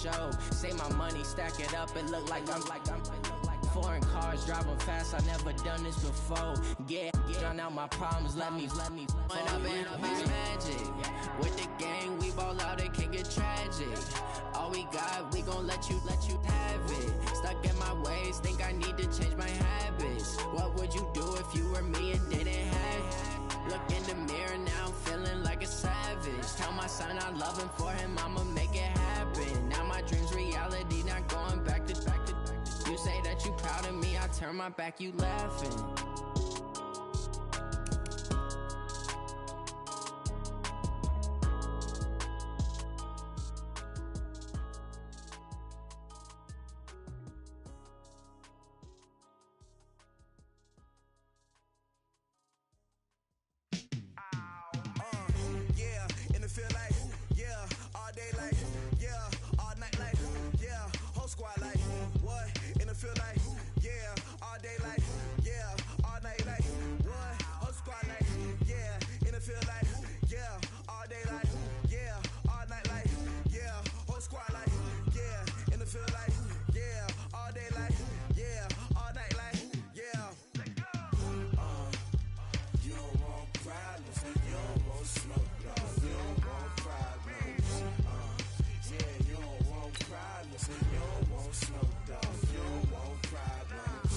show. Say my money, stack it up, it look like I'm foreign cars, driving fast, I never done this before. Get drown out my problems, let me When up and up is magic. With the gang, we ball out, it can get tragic. All we got, we gon' let you have it. Stuck in my ways, think I need to change my habits. What would you do if you were me and didn't have it? Look in the mirror, now I'm feeling like a savage. Tell my son I love him, for him I'ma make it happen. Now my dream's reality, not going back to. You say that you proud of me, I turn my back, you laughing. Yeah, in the field like, yeah, all day like, yeah, all night like, yeah, whole squad like, what? In the field like, yeah, all day like, yeah, all night like, what? Whole squad like, yeah, in the field like, yeah, all day like, yeah, all night like, yeah, whole squad like, yeah, in the field like, yeah, all day like, yeah, all night like, yeah. You don't want problems, you don't want smoke, dog. You don't want problems. Yeah, you don't want problems, you don't want smoke, dog. You don't want problems.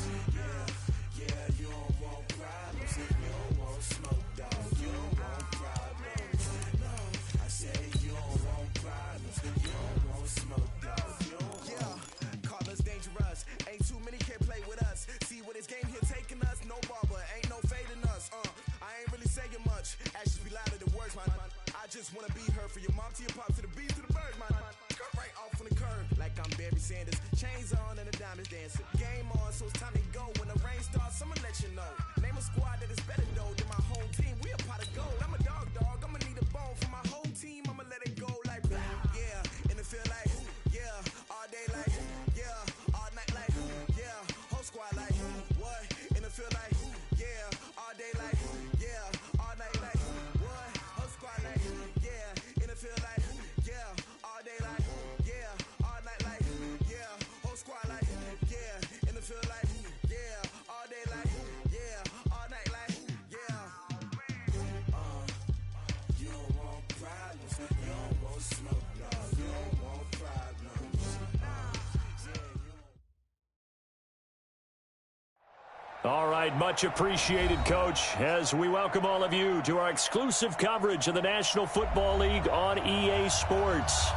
Yeah, you don't want problems, you don't want smoke, dog. You don't want problems. No, I said you don't want problems, you don't want smoke, dog. You don't want. Call us dangerous, ain't too many can play with us. See what this game here taking us, no barber, ain't no fading us. I ain't really saying much, actions be louder than words, man. I just wanna be heard, for your mom to your pop to the beat to the birds, man. Cut right off on the curb, like I'm Barry Sanders. Chains on and the diamonds dancing. Game on, so it's time to go. When the rain starts, I'ma let you know. Name a squad that is better though than my home team. We a pot of gold. I'm a dog. I'ma need a bone for my whole team. I'ma let it go like blah. Yeah, in the field like, yeah, all day like, yeah, all night like, yeah, whole squad like, what? In the field like, yeah, all day like, yeah, all night like, what? Whole squad like, yeah, in the field like, yeah, all day like, yeah, all night like, yeah, whole squad like, yeah, in the field like, yeah, all day like, yeah, all night like, yeah. You don't want problems, you don't want smoke, dog. You don't want problems. All right, much appreciated, Coach, as we welcome all of you to our exclusive coverage of the National Football League on EA Sports.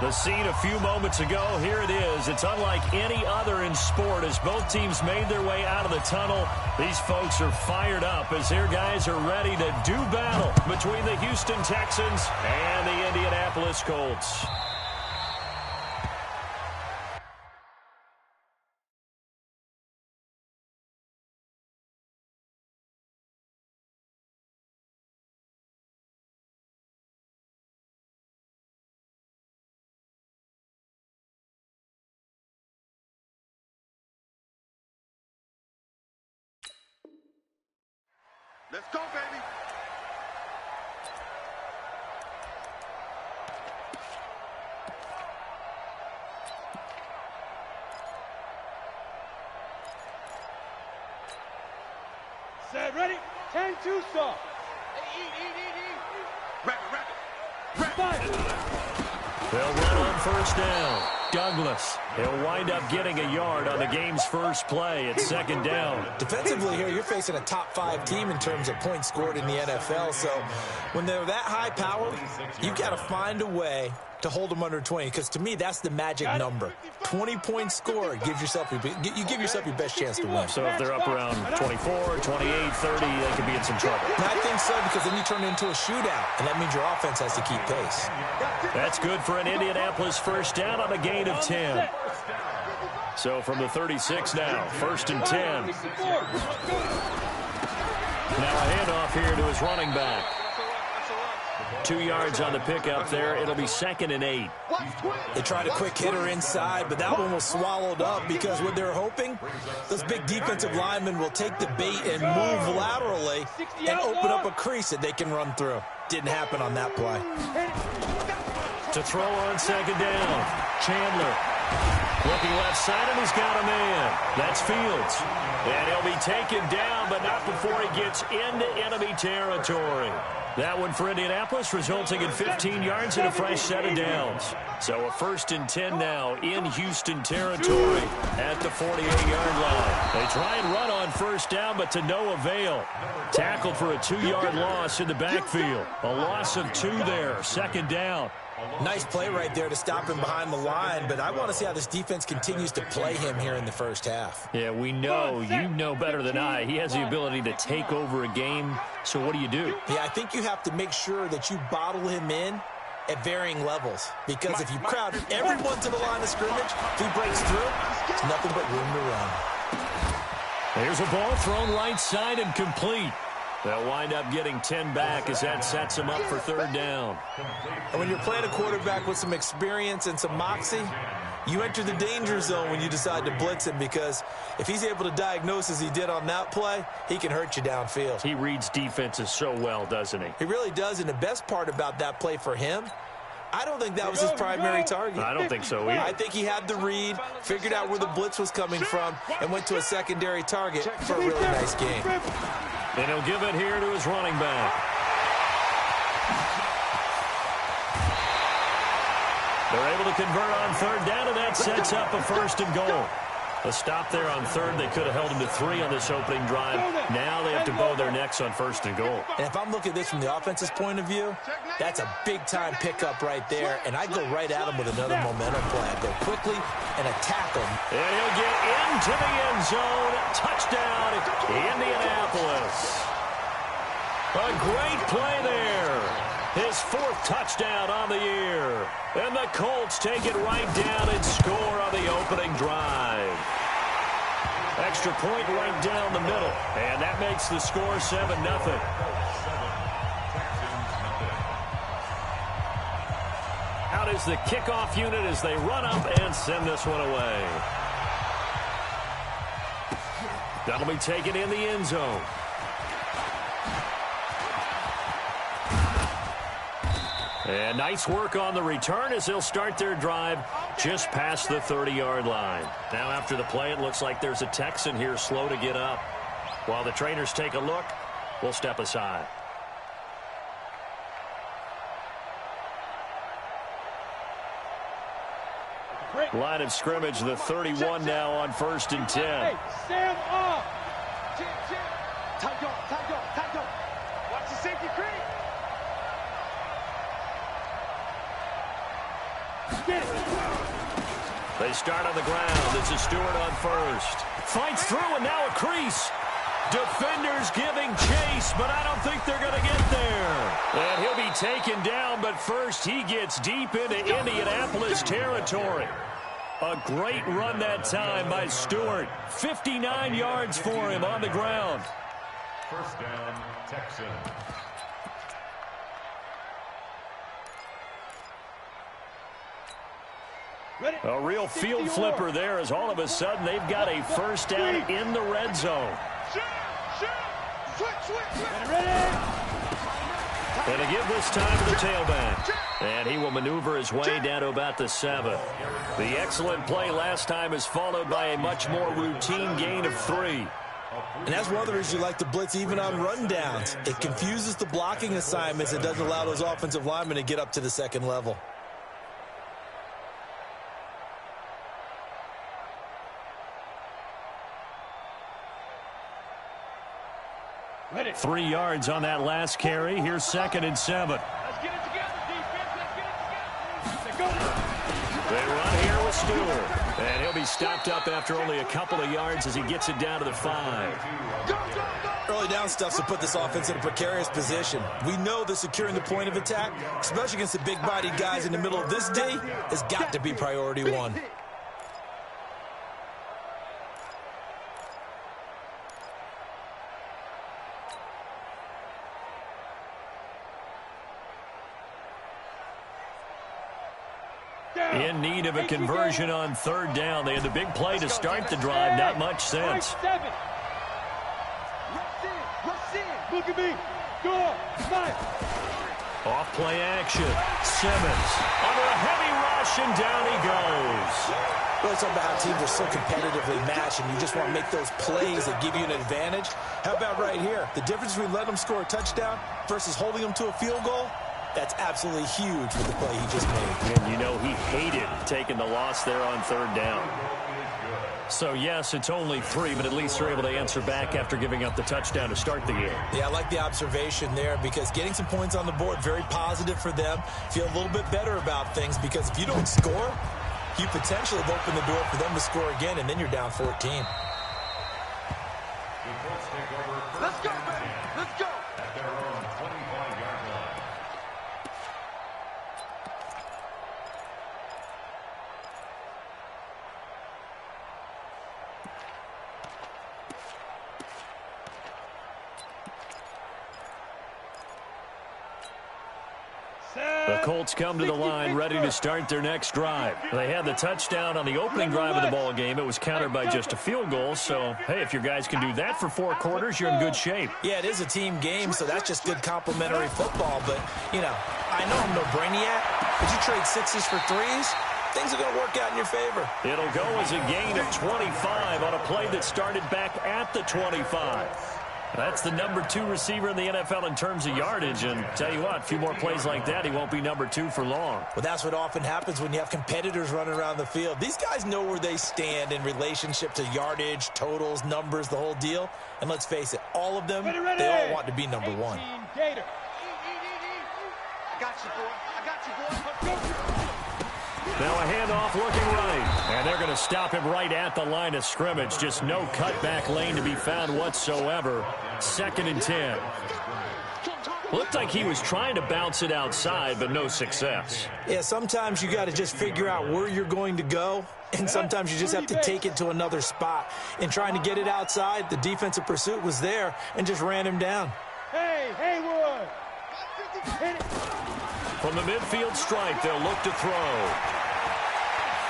The scene a few moments ago, here it is. It's unlike any other in sport as both teams made their way out of the tunnel. These folks are fired up as their guys are ready to do battle between the Houston Texans and the Indianapolis Colts. Let's go, baby. Set, ready? 10-2 stop. Rapid. They'll run on first down. Douglas, he'll wind up getting a yard on the game's first play. It's second down. Defensively here, you're facing a top-5 team in terms of points scored in the NFL. So when they're that high powered, you got to find a way to hold them under 20, because to me, that's the magic number. 20 points scored gives yourself you give yourself your best chance to win. So if they're up around 24, 28, 30, they could be in some trouble. And I think so, because then you turn it into a shootout, and that means your offense has to keep pace. That's good for an Indianapolis first down on a gain of 10. So from the 36 now, first and 10. Now a handoff here to his running back. 2 yards on the pickup there. It'll be second and 8. They tried a quick hitter inside, but that one was swallowed up because what they're hoping, those big defensive linemen will take the bait and move laterally and open up a crease that they can run through. Didn't happen on that play. To throw on second down. Chandler. Looking left side, and he's got a man. That's Fields. And he'll be taken down, but not before he gets into enemy territory. That one for Indianapolis, resulting in 15 yards and a fresh set of downs. So a 1st and 10 now in Houston territory at the 48-yard line. They try and run on first down, but to no avail. Tackled for a 2-yard loss in the backfield. A loss of 2 there, 2nd down. Nice play right there to stop him behind the line, but I want to see how this defense continues to play him here in the first half. Yeah, we know, you know better than I, he has the ability to take over a game, so what do? Yeah, I think you have to make sure that you bottle him in at varying levels, because if you crowd everyone to the line of scrimmage, if he breaks through, it's nothing but room to run. There's a ball thrown right side and complete. They'll wind up getting 10 back as that sets them up for 3rd down. And when you're playing a quarterback with some experience and some moxie, you enter the danger zone when you decide to blitz him, because if he's able to diagnose as he did on that play, he can hurt you downfield. He reads defenses so well, doesn't he? He really does, and the best part about that play for him, I don't think that was his primary target. I don't think so either. I think he had the read, figured out where the blitz was coming from, and went to a secondary target for a really nice game. And he'll give it here to his running back. They're able to convert on 3rd down, and that sets up a 1st and goal. A stop there on 3rd. They could have held him to 3 on this opening drive. Now they have to bow their necks on 1st and goal. And if I'm looking at this from the offense's point of view, that's a big-time pickup right there, and I go right at him with another momentum play. I go quickly and attack him. And he'll get into the end zone. Touchdown, Indianapolis. A great play there. His 4th touchdown on the year. And the Colts take it right down and score on the opening drive. Extra point right down the middle. And that makes the score 7-0. Out is the kickoff unit as they run up and send this one away. That'll be taken in the end zone. And nice work on the return as they'll start their drive just past the 30-yard line. Now after the play, it looks like there's a Texan here slow to get up. While the trainers take a look, we'll step aside. Line of scrimmage, the 31 now on 1st and 10. Sam off. Watch the safety creep. They start on the ground. This is Stewart on 1st. Fights through, and now a crease. Defenders giving chase, but I don't think they're going to get there. And he'll be taken down, but first he gets deep into Indianapolis territory. A great run that time by Stewart. 59 yards for him on the ground. 1st down, Texans. A real field flipper there as all of a sudden they've got a 1st down in the red zone. And a give this time to the tailback. And he will maneuver his way down to about the 7. The excellent play last time is followed by a much more routine gain of 3. And that's one of the reasons you like to blitz even on rundowns. It confuses the blocking assignments. It doesn't allow those offensive linemen to get up to the 2nd level. Ready. 3 yards on that last carry. Here's 2nd and 7. Let's get it together, defense. Let's get it together. They run here with Stewart. And he'll be stopped up after only a couple of yards as he gets it down to the 5. Early down stuff to put this offense in a precarious position. We know that securing the point of attack, especially against the big-bodied guys in the middle of this D, has got to be priority 1. In need of a conversion on 3rd down. They had the big play to start the drive. Not much sense. Look at me. Go. Nice. Off play action. Simmons under a heavy rush, and down he goes. Well, it's about how teams are so competitively matched, and you just want to make those plays that give you an advantage. How about right here? The difference between letting them score a touchdown versus holding them to a field goal, that's absolutely huge with the play he just made. And you know he hated taking the loss there on third down. So, yes, it's only 3, but at least they're able to answer back after giving up the touchdown to start the game. Yeah, I like the observation there because getting some points on the board, very positive for them. Feel a little bit better about things because if you don't score, you potentially have opened the door for them to score again, and then you're down 14. Let's go, baby. Let's go. At their own 25-yard line. The Colts come to the line ready to start their next drive. They had the touchdown on the opening drive of the ball game. It was countered by just a field goal. So, hey, if your guys can do that for 4 quarters, you're in good shape. Yeah, it is a team game, so that's just good complementary football. But, you know, I know I'm no brainiac, but you trade 6s for 3s, things are going to work out in your favor. It'll go as a gain of 25 on a play that started back at the 25. That's the number 2 receiver in the NFL in terms of yardage. And tell you what, a few more plays like that, he won't be number 2 for long. Well, that's what often happens when you have competitors running around the field. These guys know where they stand in relationship to yardage, totals, numbers, the whole deal. And let's face it, all of them, they all want to be number 1. Gator. I got you, boy. I got you, boy. Now a handoff looking right. And they're going to stop him right at the line of scrimmage. Just no cutback lane to be found whatsoever. 2nd and 10. Looked like he was trying to bounce it outside, but no success. Yeah, sometimes you got to just figure out where you're going to go, and sometimes you just have to take it to another spot. In trying to get it outside, the defensive pursuit was there and just ran him down. Hey, Haywood. Hit it. From the midfield stripe, they'll look to throw.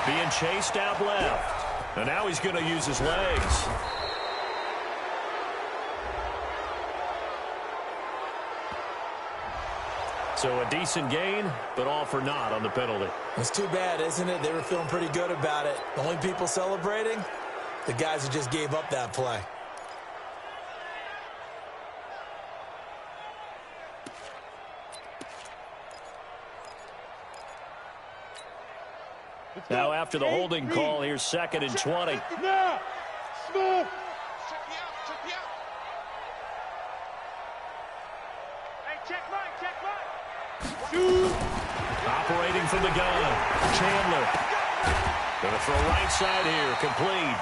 Being chased out left. And now he's going to use his legs. So a decent gain, but all for naught on the penalty. It's too bad, isn't it? They were feeling pretty good about it. The only people celebrating, the guys who just gave up that play. Now after the holding call, here's 2nd and 20. Now, smooth. Check me out. Check me out. Hey, check right. Shoot. Operating from the gun, Chandler. Going to throw right side here, complete.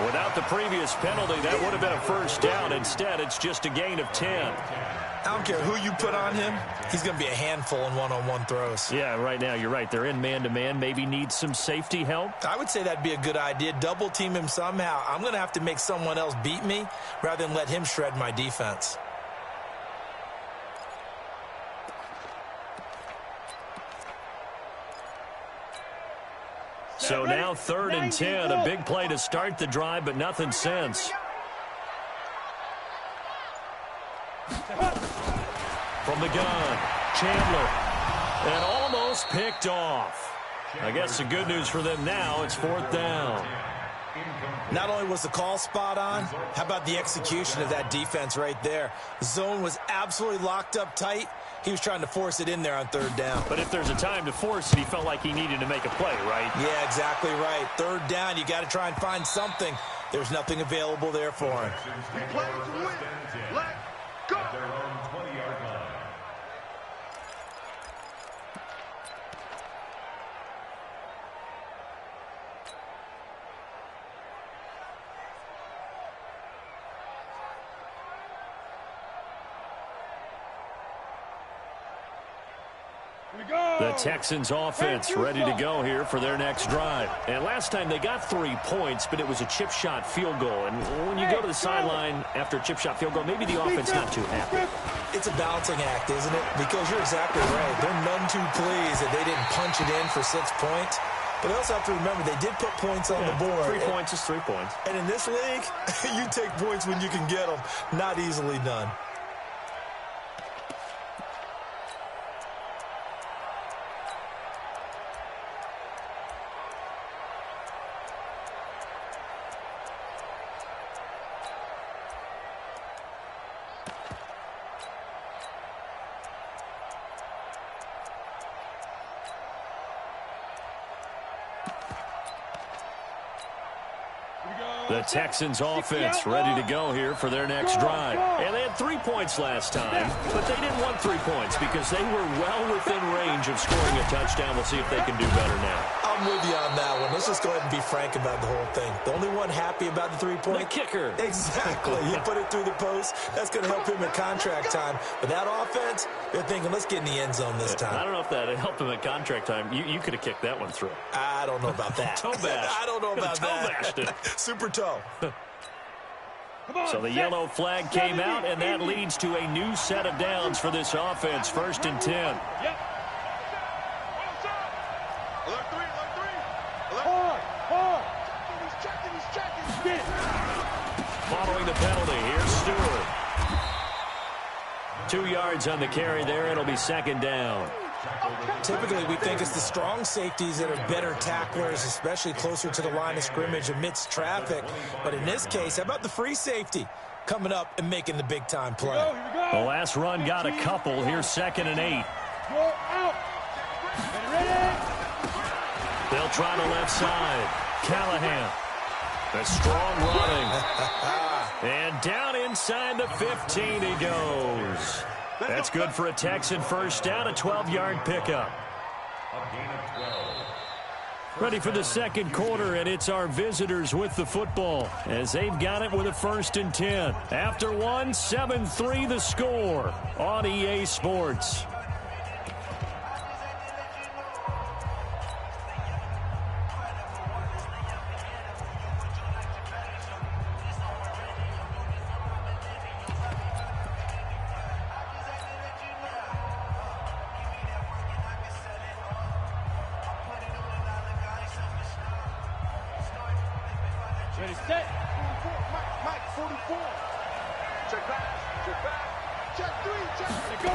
Without the previous penalty, that would have been a first down. Instead, it's just a gain of 10. I don't care who you put on him. He's going to be a handful in one-on-one throws. Yeah, right now, you're right. They're in man-to-man. Maybe need some safety help. I would say that'd be a good idea. Double team him somehow. I'm going to have to make someone else beat me rather than let him shred my defense. So now 3rd and 10. A big play to start the drive, but nothing since. From the gun, Chandler. And almost picked off. I guess the good news for them now, it's 4th down. Not only was the call spot on, how about the execution of that defense right there? The zone was absolutely locked up tight. He was trying to force it in there on 3rd down. But if there's a time to force it, he felt like he needed to make a play, right? Yeah, exactly right. 3rd down, you got to try and find something. There's nothing available there for him. We play to win. Let's go. At their own 20-yard line. The Texans offense ready to go here for their next drive. And last time they got 3 points, but it was a chip shot field goal. And when you go to the sideline after a chip shot field goal, maybe the offense not too happy. It's a balancing act, isn't it? Because you're exactly right. They're none too pleased that they didn't punch it in for 6 points. But they also have to remember they did put points on the board. 3 points is 3 points. And in this league, you take points when you can get them. Not easily done. The Texans offense ready to go here for their next drive. And they had 3 points last time, but they didn't want 3 points because they were well within range of scoring a touchdown. We'll see if they can do better now. I'm with you on that one. Let's just go ahead and be frank about the whole thing. The only one happy about the 3-point? The kicker. Exactly. He put it through the post. That's going to help him at contract time. But that offense, they're thinking, let's get in the end zone this time. I don't know if that helped him at contract time. You could have kicked that one through. I don't know about that. Toe bash. I don't know about that. Toe bashed it. Super toe. So the yellow flag came out, and that leads to a new set of downs for this offense. 1st and 10. Yep. Alert 3, alert 3. Hard. He's checking. Following the penalty, here's Stewart. 2 yards on the carry there. It'll be 2nd down. Typically, we think it's the strong safeties that are better tacklers, especially closer to the line of scrimmage amidst traffic. But in this case, how about the free safety coming up and making the big-time play? Here we go. The last run got a couple. Here's 2nd and 8. Go out. Ready? They'll try the left side. Callahan. The strong running. And down inside the 15 he goes. That's good for a Texan first down, a 12-yard pickup. Ready for the 2nd quarter, and it's our visitors with the football as they've got it with a 1st and 10. After 1, 7-3 the score on EA Sports. Ready, set. Mike, 44. Check back. Check 3, check. Go.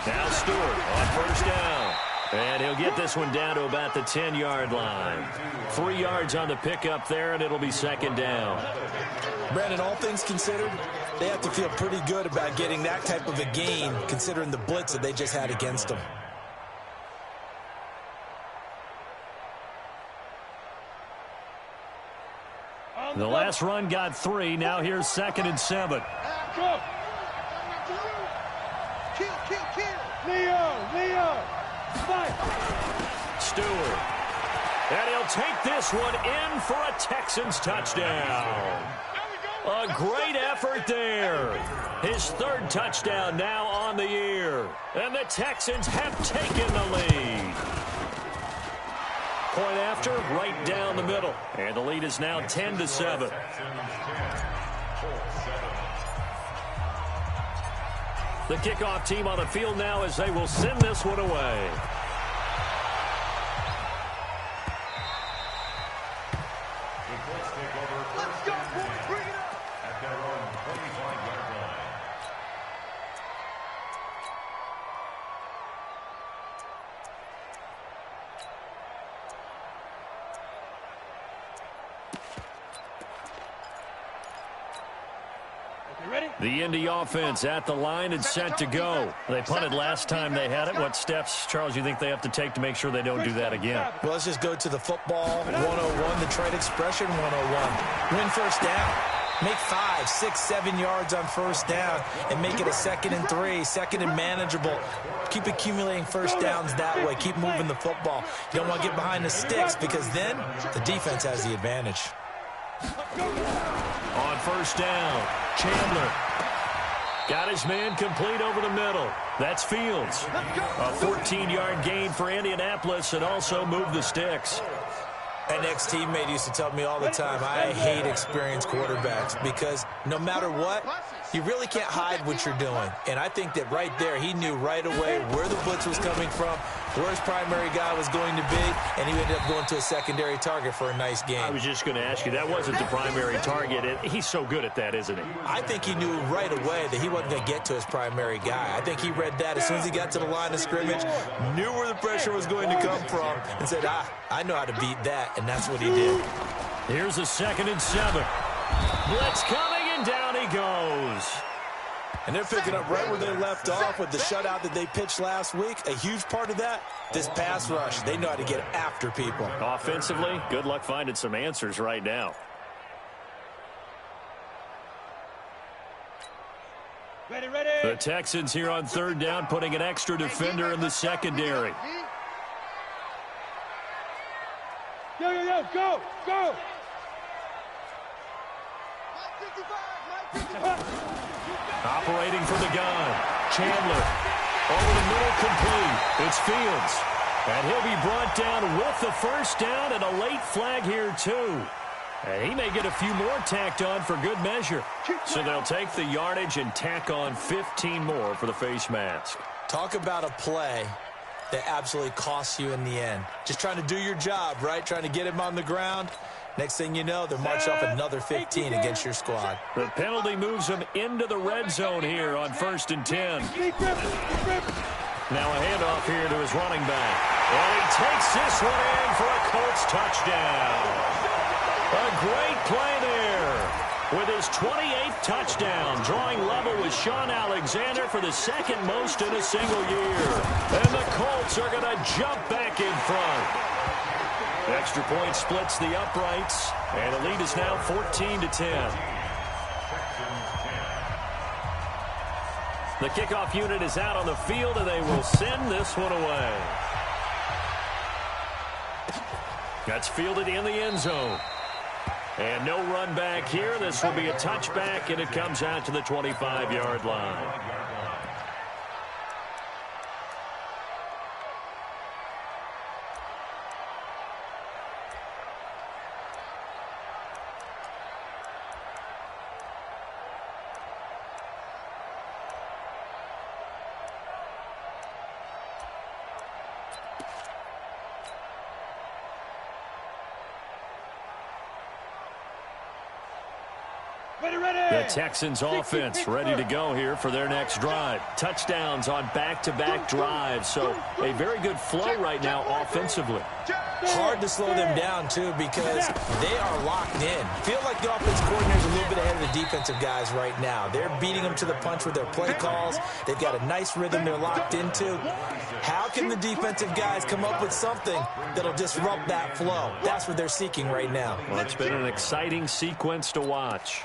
Now Stewart on 1st down. And he'll get this one down to about the 10-yard line. 3 yards on the pickup there, and it'll be 2nd down. Brandon, all things considered, they have to feel pretty good about getting that type of a gain, considering the blitz that they just had against them. The last run got 3. Now here's 2nd and 7. Go. Kill. Leo. Fight. Stewart. And he'll take this one in for a Texans touchdown. A great effort there. His 3rd touchdown now on the year. And the Texans have taken the lead. Point after, right down the middle. And the lead is now 10-7. The kickoff team on the field now as they will send this one away. Let's go, boys. Bring it up. At their own 25-yard line. Ready? The Indy offense at the line and set to go. They punted last time they had it. What steps, Charles, you think they have to take to make sure they don't do that again? Well, let's just go to the football 101, the trade expression 101. Win 1st down. Make 5, 6, 7 yards on 1st down and make it a 2nd and 3, 2nd and manageable. Keep accumulating 1st downs that way. Keep moving the football. You don't want to get behind the sticks because then the defense has the advantage. On 1st down, Chandler got his man complete over the middle. That's Fields. A 14-yard gain for Indianapolis and also moved the sticks. An ex-teammate used to tell me all the time, I hate experienced quarterbacks because no matter what, you really can't hide what you're doing. And I think that right there, he knew right away where the blitz was coming from, where his primary guy was going to be, and he ended up going to a secondary target for a nice game. I was just going to ask you, that wasn't the primary target. He's so good at that, isn't he? I think he knew right away that he wasn't going to get to his primary guy. I think he read that as soon as he got to the line of scrimmage, knew where the pressure was going to come from, and said, I know how to beat that, and that's what he did. Here's a 2nd and 7. Blitz coming, and down he goes. And they're picking up right where they left off with the shutout that they pitched last week. A huge part of that, this pass rush. They know how to get after people. Offensively, good luck finding some answers right now. Ready, ready. The Texans here on third down, putting an extra defender in the secondary. Yo, yo, yo, go, go. Operating from the gun. Chandler. Over the middle, complete. It's Fields. And he'll be brought down with the first down and a late flag here, too. And he may get a few more tacked on for good measure. So they'll take the yardage and tack on 15 more for the face mask. Talk about a play that absolutely costs you in the end. Just trying to do your job, right? Trying to get him on the ground. Next thing you know, they're marching off another 15 against your squad. The penalty moves them into the red zone here on 1st and 10. Now a handoff here to his running back. And he takes this one in for a Colts touchdown. A great play there. With his 28th touchdown, drawing level with Sean Alexander for the second most in a single year. And the Colts are going to jump back in front. Extra point splits the uprights, and the lead is now 14-10. The kickoff unit is out on the field, and they will send this one away. That's fielded in the end zone. And no run back here. This will be a touchback, and it comes out to the 25-yard line. The Texans offense ready to go here for their next drive. Touchdowns on back-to-back drives, so a very good flow right now offensively. Hard to slow them down, too, because they are locked in. Feel like the offense coordinator is a little bit ahead of the defensive guys right now. They're beating them to the punch with their play calls. They've got a nice rhythm they're locked into. How can the defensive guys come up with something that'll disrupt that flow? That's what they're seeking right now. Well, it's been an exciting sequence to watch.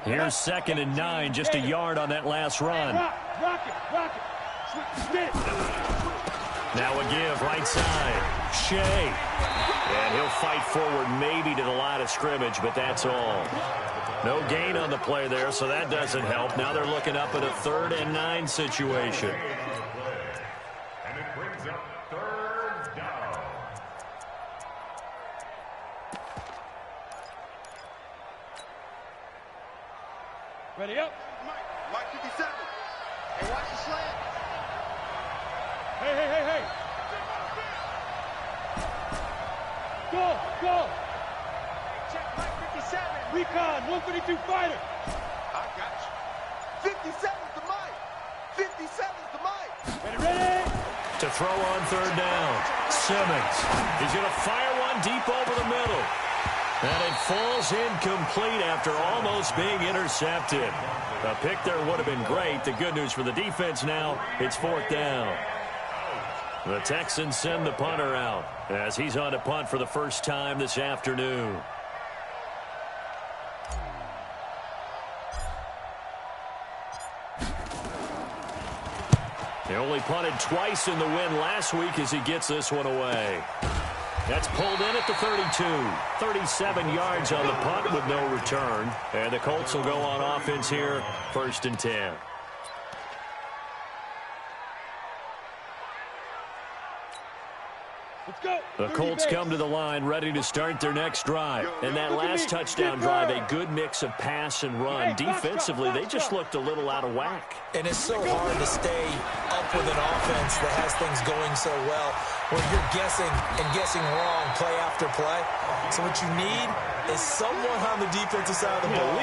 Here's 2nd and 9, just a yard on that last run. Rock it. Now a give, right side. Shea. And he'll fight forward maybe to the line of scrimmage, but that's all. No gain on the play there, so that doesn't help. Now they're looking up at a 3rd and 9 situation. And it brings up 3rd down. Ready up. Mike 57. Hey, watch the slant. Hey. Go. Check Mike 57. Recon, 152 fighter. I got you. 57's the Mike. 57's the Mike. Ready. To throw on 3rd down. Simmons. He's going to fire one deep over the middle. And it falls incomplete after almost being intercepted. A pick there would have been great. The good news for the defense now, it's 4th down. The Texans send the punter out as he's on to punt for the first time this afternoon. He only punted twice in the win last week as he gets this one away. That's pulled in at the 32. 37 yards on the punt with no return. And the Colts will go on offense here, 1st and 10. Let's go. The Colts come to the line ready to start their next drive. And that last touchdown drive, a good mix of pass and run. Defensively, they just looked a little out of whack. And it's so hard to stay up up with an offense that has things going so well where you're guessing and guessing wrong play after play. So what you need is someone on the defensive side of the ball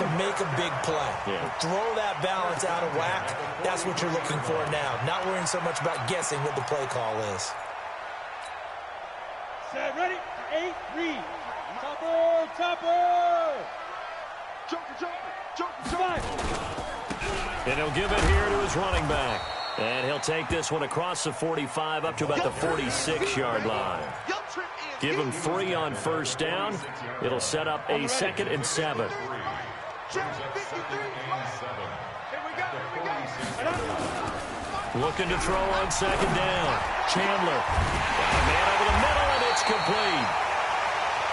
to make a big play. Throw that balance out of whack. That's what you're looking for now. Not worrying so much about guessing what the play call is. Set, ready? 8, read. Topper, topper. Joker. And he'll give it here to his running back. And he'll take this one across the 45 up to about the 46-yard line. Give him 3 on first down. It'll set up a 2nd and 7. Looking to throw on 2nd down. Chandler. Man over the middle, and it's complete.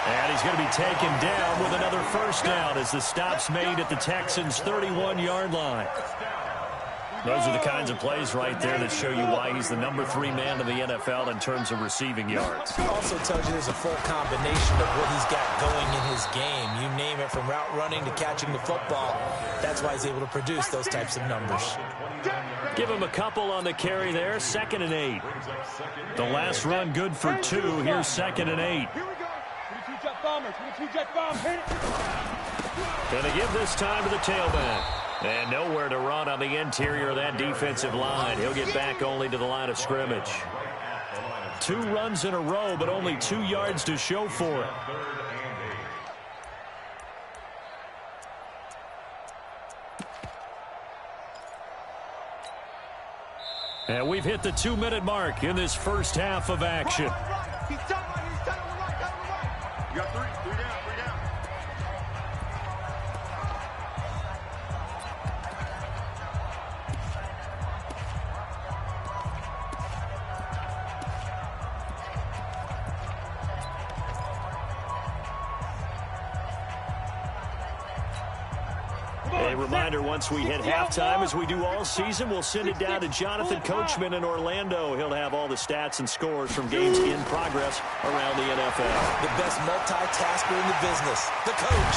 And he's going to be taken down with another first down as the stop's made at the Texans' 31-yard line. Those are the kinds of plays right there that show you why he's the number 3 man in the NFL in terms of receiving yards. It also tells you there's a full combination of what he's got going in his game. You name it, from route running to catching the football. That's why he's able to produce those types of numbers. Give him a couple on the carry there. 2nd and 8. The last run good for 2. Here's 2nd and 8. Gonna give this time to the tailback. And nowhere to run on the interior of that defensive line. He'll get back only to the line of scrimmage. 2 runs in a row, but only 2 yards to show for it. And we've hit the 2-minute mark in this first half of action. He's down on the right. You got 3 down. A reminder, once we hit halftime, as we do all season, we'll send it down to Jonathan Coachman in Orlando. He'll have all the stats and scores from games in progress around the NFL. The best multitasker in the business, the coach.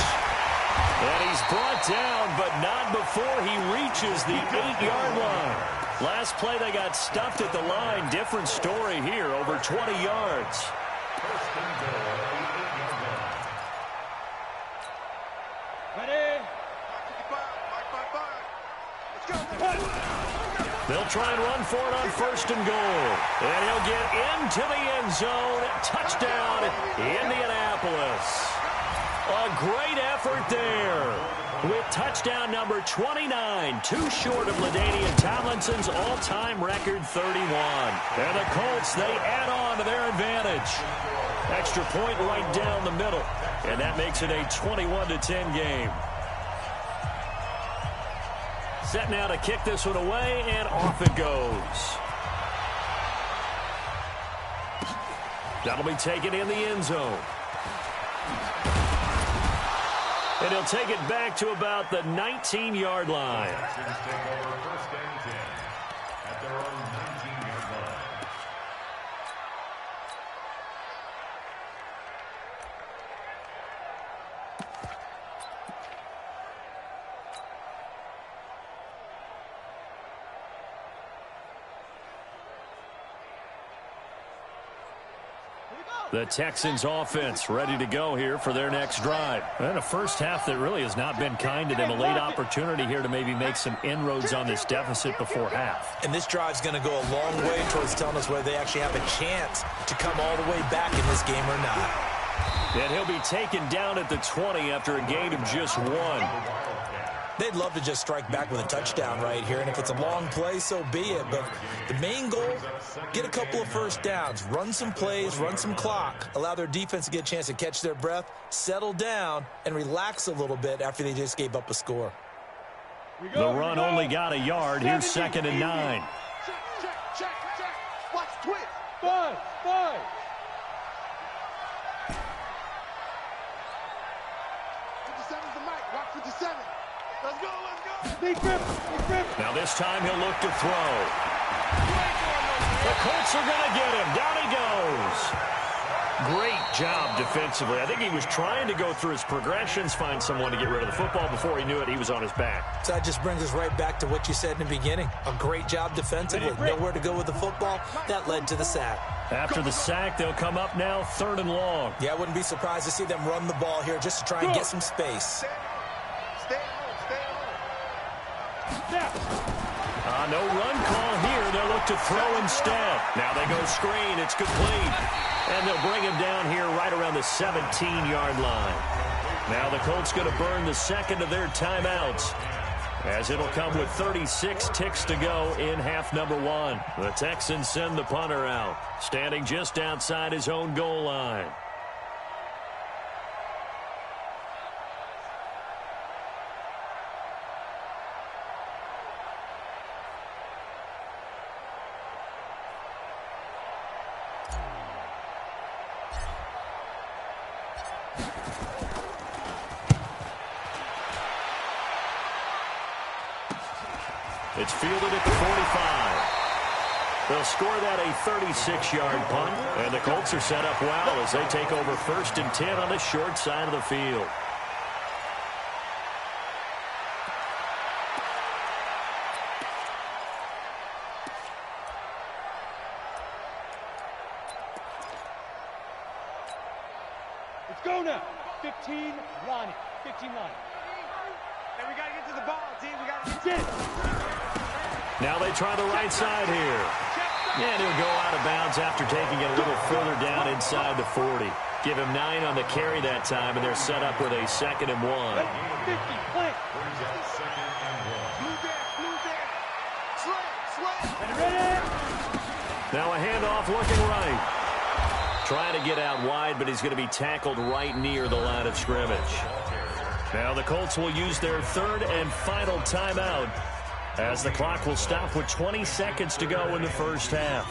And he's brought down, but not before he reaches the 8-yard line. Last play, they got stuffed at the line. Different story here, over 20 yards. They'll try and run for it on 1st and goal. And he'll get into the end zone. Touchdown, Indianapolis. A great effort there with touchdown number 29. Too short of LaDainian Tomlinson's all-time record 31. And the Colts, they add on to their advantage. Extra point right down the middle. And that makes it a 21-10 game. Set now to kick this one away, and off it goes. That'll be taken in the end zone. And he'll take it back to about the 19-yard line. The Texans offense ready to go here for their next drive. And a first half that really has not been kind to them. A late opportunity here to maybe make some inroads on this deficit before half. And this drive's going to go a long way towards telling us whether they actually have a chance to come all the way back in this game or not. And he'll be taken down at the 20 after a gain of just 1. They'd love to just strike back with a touchdown right here, and if it's a long play, so be it. But the main goal, get a couple of first downs, run some plays, run some clock, allow their defense to get a chance to catch their breath, settle down, and relax a little bit after they just gave up a score. The run only got a yard. Here's 2nd and 9. Check. Watch twist. 5. 57's the mic. Watch 57. Let's go. Big grip. Now this time he'll look to throw. The Colts are going to get him. Down he goes. Great job defensively. I think he was trying to go through his progressions, find someone to get rid of the football. Before he knew it, he was on his back. So that just brings us right back to what you said in the beginning. A great job defensively. Nowhere to go with the football. That led to the sack. After the sack, they'll come up now 3rd and long. Yeah, I wouldn't be surprised to see them run the ball here just to try and get some space. Stay home. No run call here. They'll look to throw instead. Now they go screen. It's complete. And they'll bring him down here right around the 17-yard line. Now the Colts going to burn the second of their timeouts, as it'll come with 36 ticks to go in half number 1. The Texans send the punter out, standing just outside his own goal line. It's fielded at the 45. They'll score that a 36-yard punt, and the Colts are set up well as they take over 1st and 10 on the short side of the field. Let's go now. 15 line. 15 line. Hey, we got to get to the ball, team. We got to get it. Now they try the right side here. And he'll go out of bounds after taking it a little further down inside the 40. Give him 9 on the carry that time, and they're set up with a 2nd and 1. 50, play. Ready. Now a handoff looking right. Trying to get out wide, but he's going to be tackled right near the line of scrimmage. Now the Colts will use their 3rd and final timeout, as the clock will stop with 20 seconds to go in the first half.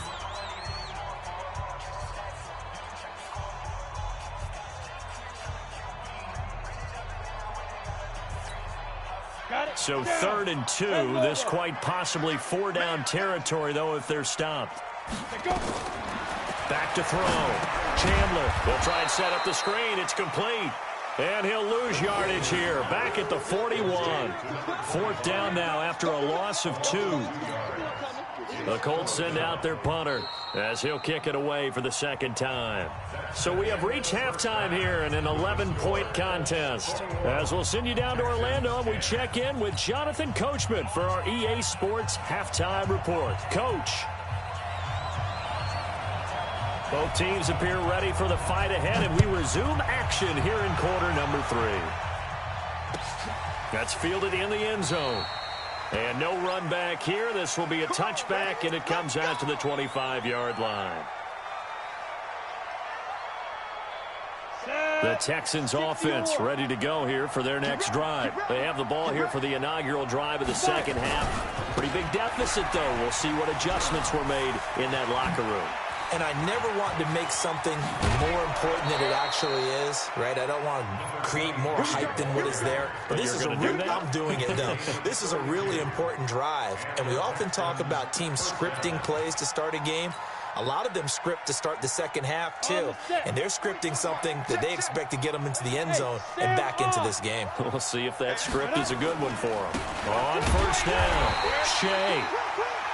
So 3rd and 2, this quite possibly 4-down territory, though, if they're stopped. Back to throw. Chandler will try and set up the screen. It's complete. And he'll lose yardage here. Back at the 41. 4th down now after a loss of 2. The Colts send out their punter as he'll kick it away for the 2nd time. So we have reached halftime here in an 11-point contest. As we'll send you down to Orlando, and we check in with Jonathan Coachman for our EA Sports Halftime Report. Coach. Both teams appear ready for the fight ahead, and we resume action here in quarter number 3. That's fielded in the end zone. And no run back here. This will be a touchback, and it comes out to the 25-yard line. The Texans offense ready to go here for their next drive. They have the ball here for the inaugural drive of the second half. Pretty big deficit, though. We'll see what adjustments were made in that locker room. And I never want to make something more important than it actually is, right? I don't want to create more hype than what is there. But this is I'm doing it, though. This is a really important drive. And we often talk about teams scripting plays to start a game. A lot of them script to start the second half, too. And they're scripting something that they expect to get them into the end zone and back into this game. We'll see if that script is a good one for them. On 1st down, Shea.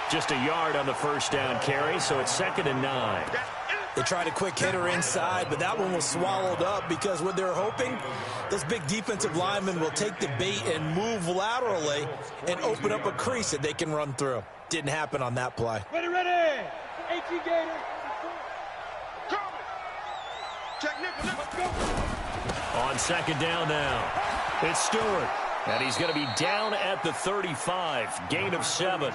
Just a yard on the 1st down carry, so it's 2nd and 9. They tried a quick hitter inside, but that one was swallowed up because what they're hoping, those big defensive linemen will take the bait and move laterally and open up a crease that they can run through. Didn't happen on that play. Ready. 18 Gator. Check nickel. Let's go. On 2nd down now, it's Stewart. And he's going to be down at the 35, gain of 7.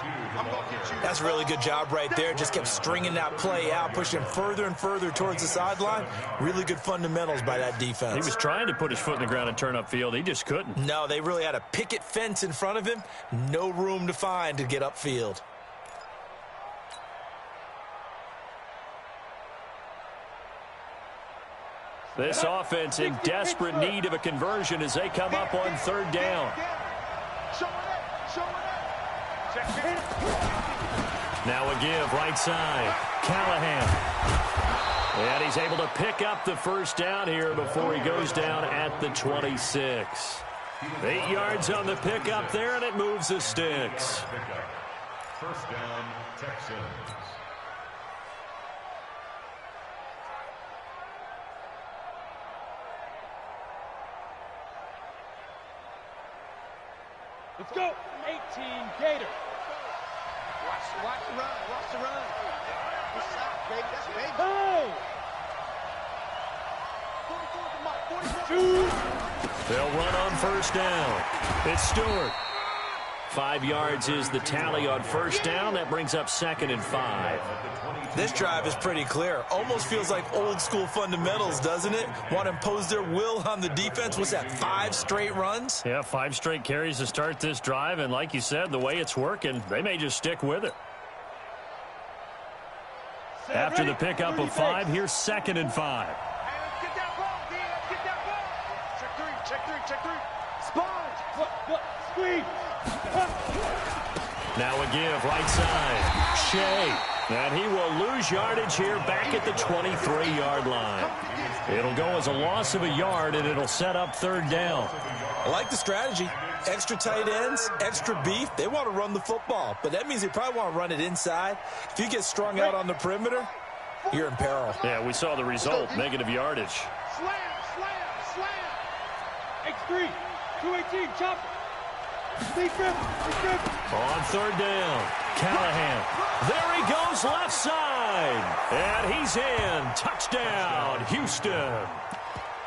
That's a really good job right there. Just kept stringing that play out, pushing him further and further towards the sideline. Really good fundamentals by that defense. He was trying to put his foot in the ground and turn upfield. He just couldn't. No, they really had a picket fence in front of him. No room to find to get upfield. This offense in desperate need of a conversion as they come up on 3rd down. Now a give right side. Callahan. And he's able to pick up the first down here before he goes down at the 26. 8 yards on the pickup there, and it moves the sticks. First down, Texans. Let's go. 18 Gator. Watch the run. Watch the run. Good shot, baby. That's baby. Oh! 44. They'll run on first down. It's Stewart. 5 yards is the tally on first down. That brings up 2nd and 5. This drive is pretty clear. Almost feels like old school fundamentals, doesn't it? Want to impose their will on the defense. What's that, 5 straight runs? Yeah, 5 straight carries to start this drive. And like you said, the way it's working, they may just stick with it. After the pickup of 5, here's 2nd and 5. Hey, let's get that ball, D. Let's get that ball. Check three. Sponge. What? Squeeze. Now a give, right side. Shea. And he will lose yardage here back at the 23-yard line. It'll go as a loss of a yard, and it'll set up 3rd down. I like the strategy. Extra tight ends, extra beef. They want to run the football, but that means they probably want to run it inside. If you get strung out on the perimeter, you're in peril. Yeah, we saw the result, negative yardage. Slam. X3. 218. Chop. Sneak grip. On 3rd down, Callahan. There he goes, left side. And he's in. Touchdown, Houston.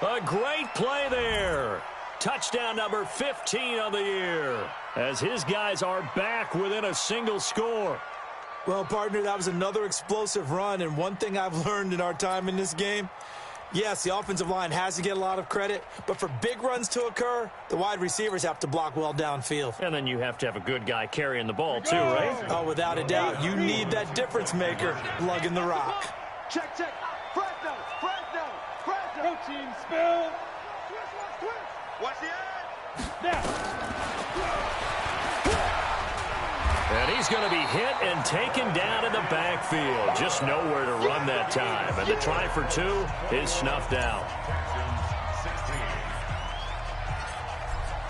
A great play there. Touchdown number 15 on the year, as his guys are back within a single score. Well, partner, that was another explosive run, and one thing I've learned in our time in this game, yes, the offensive line has to get a lot of credit, but for big runs to occur, the wide receivers have to block well downfield. And then you have to have a good guy carrying the ball too, right? Oh, without a doubt. You need that difference maker lugging the rock. Check. Fresno. Protein spill. Watch the end. Now. And he's going to be hit and taken down in the backfield. Just nowhere to run that time. And the try for 2 is snuffed out.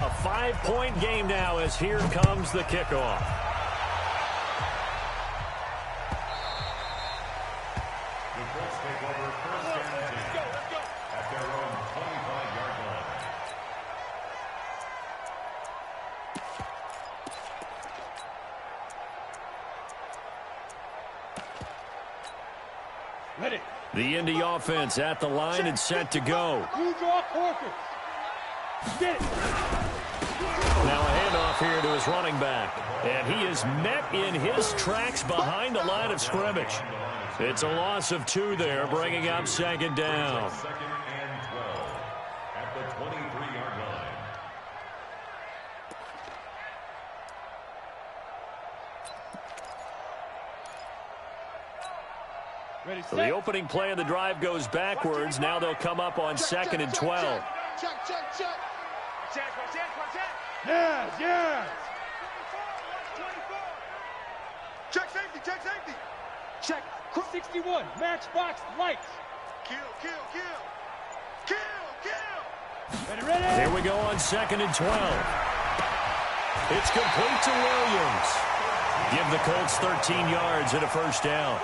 A 5-point game now as here comes the kickoff. The Colts take over first and 10 at their own 25-yard line. Ready. The Indy offense at the line and set to go. You draw quarters. Get it. Now a handoff here to his running back. And he is met in his tracks behind the line of scrimmage. It's a loss of 2 there, bringing up 2nd down. 2nd and 12 at the 23-yard line. Ready, So the opening play of the drive goes backwards. Now they'll come up on 2nd and 12. Check. Yes. Check safety. Check. 61. Matchbox lights. Kill. Ready. Here we go on 2nd and 12. It's complete to Williams. Give the Colts 13 yards and a first down.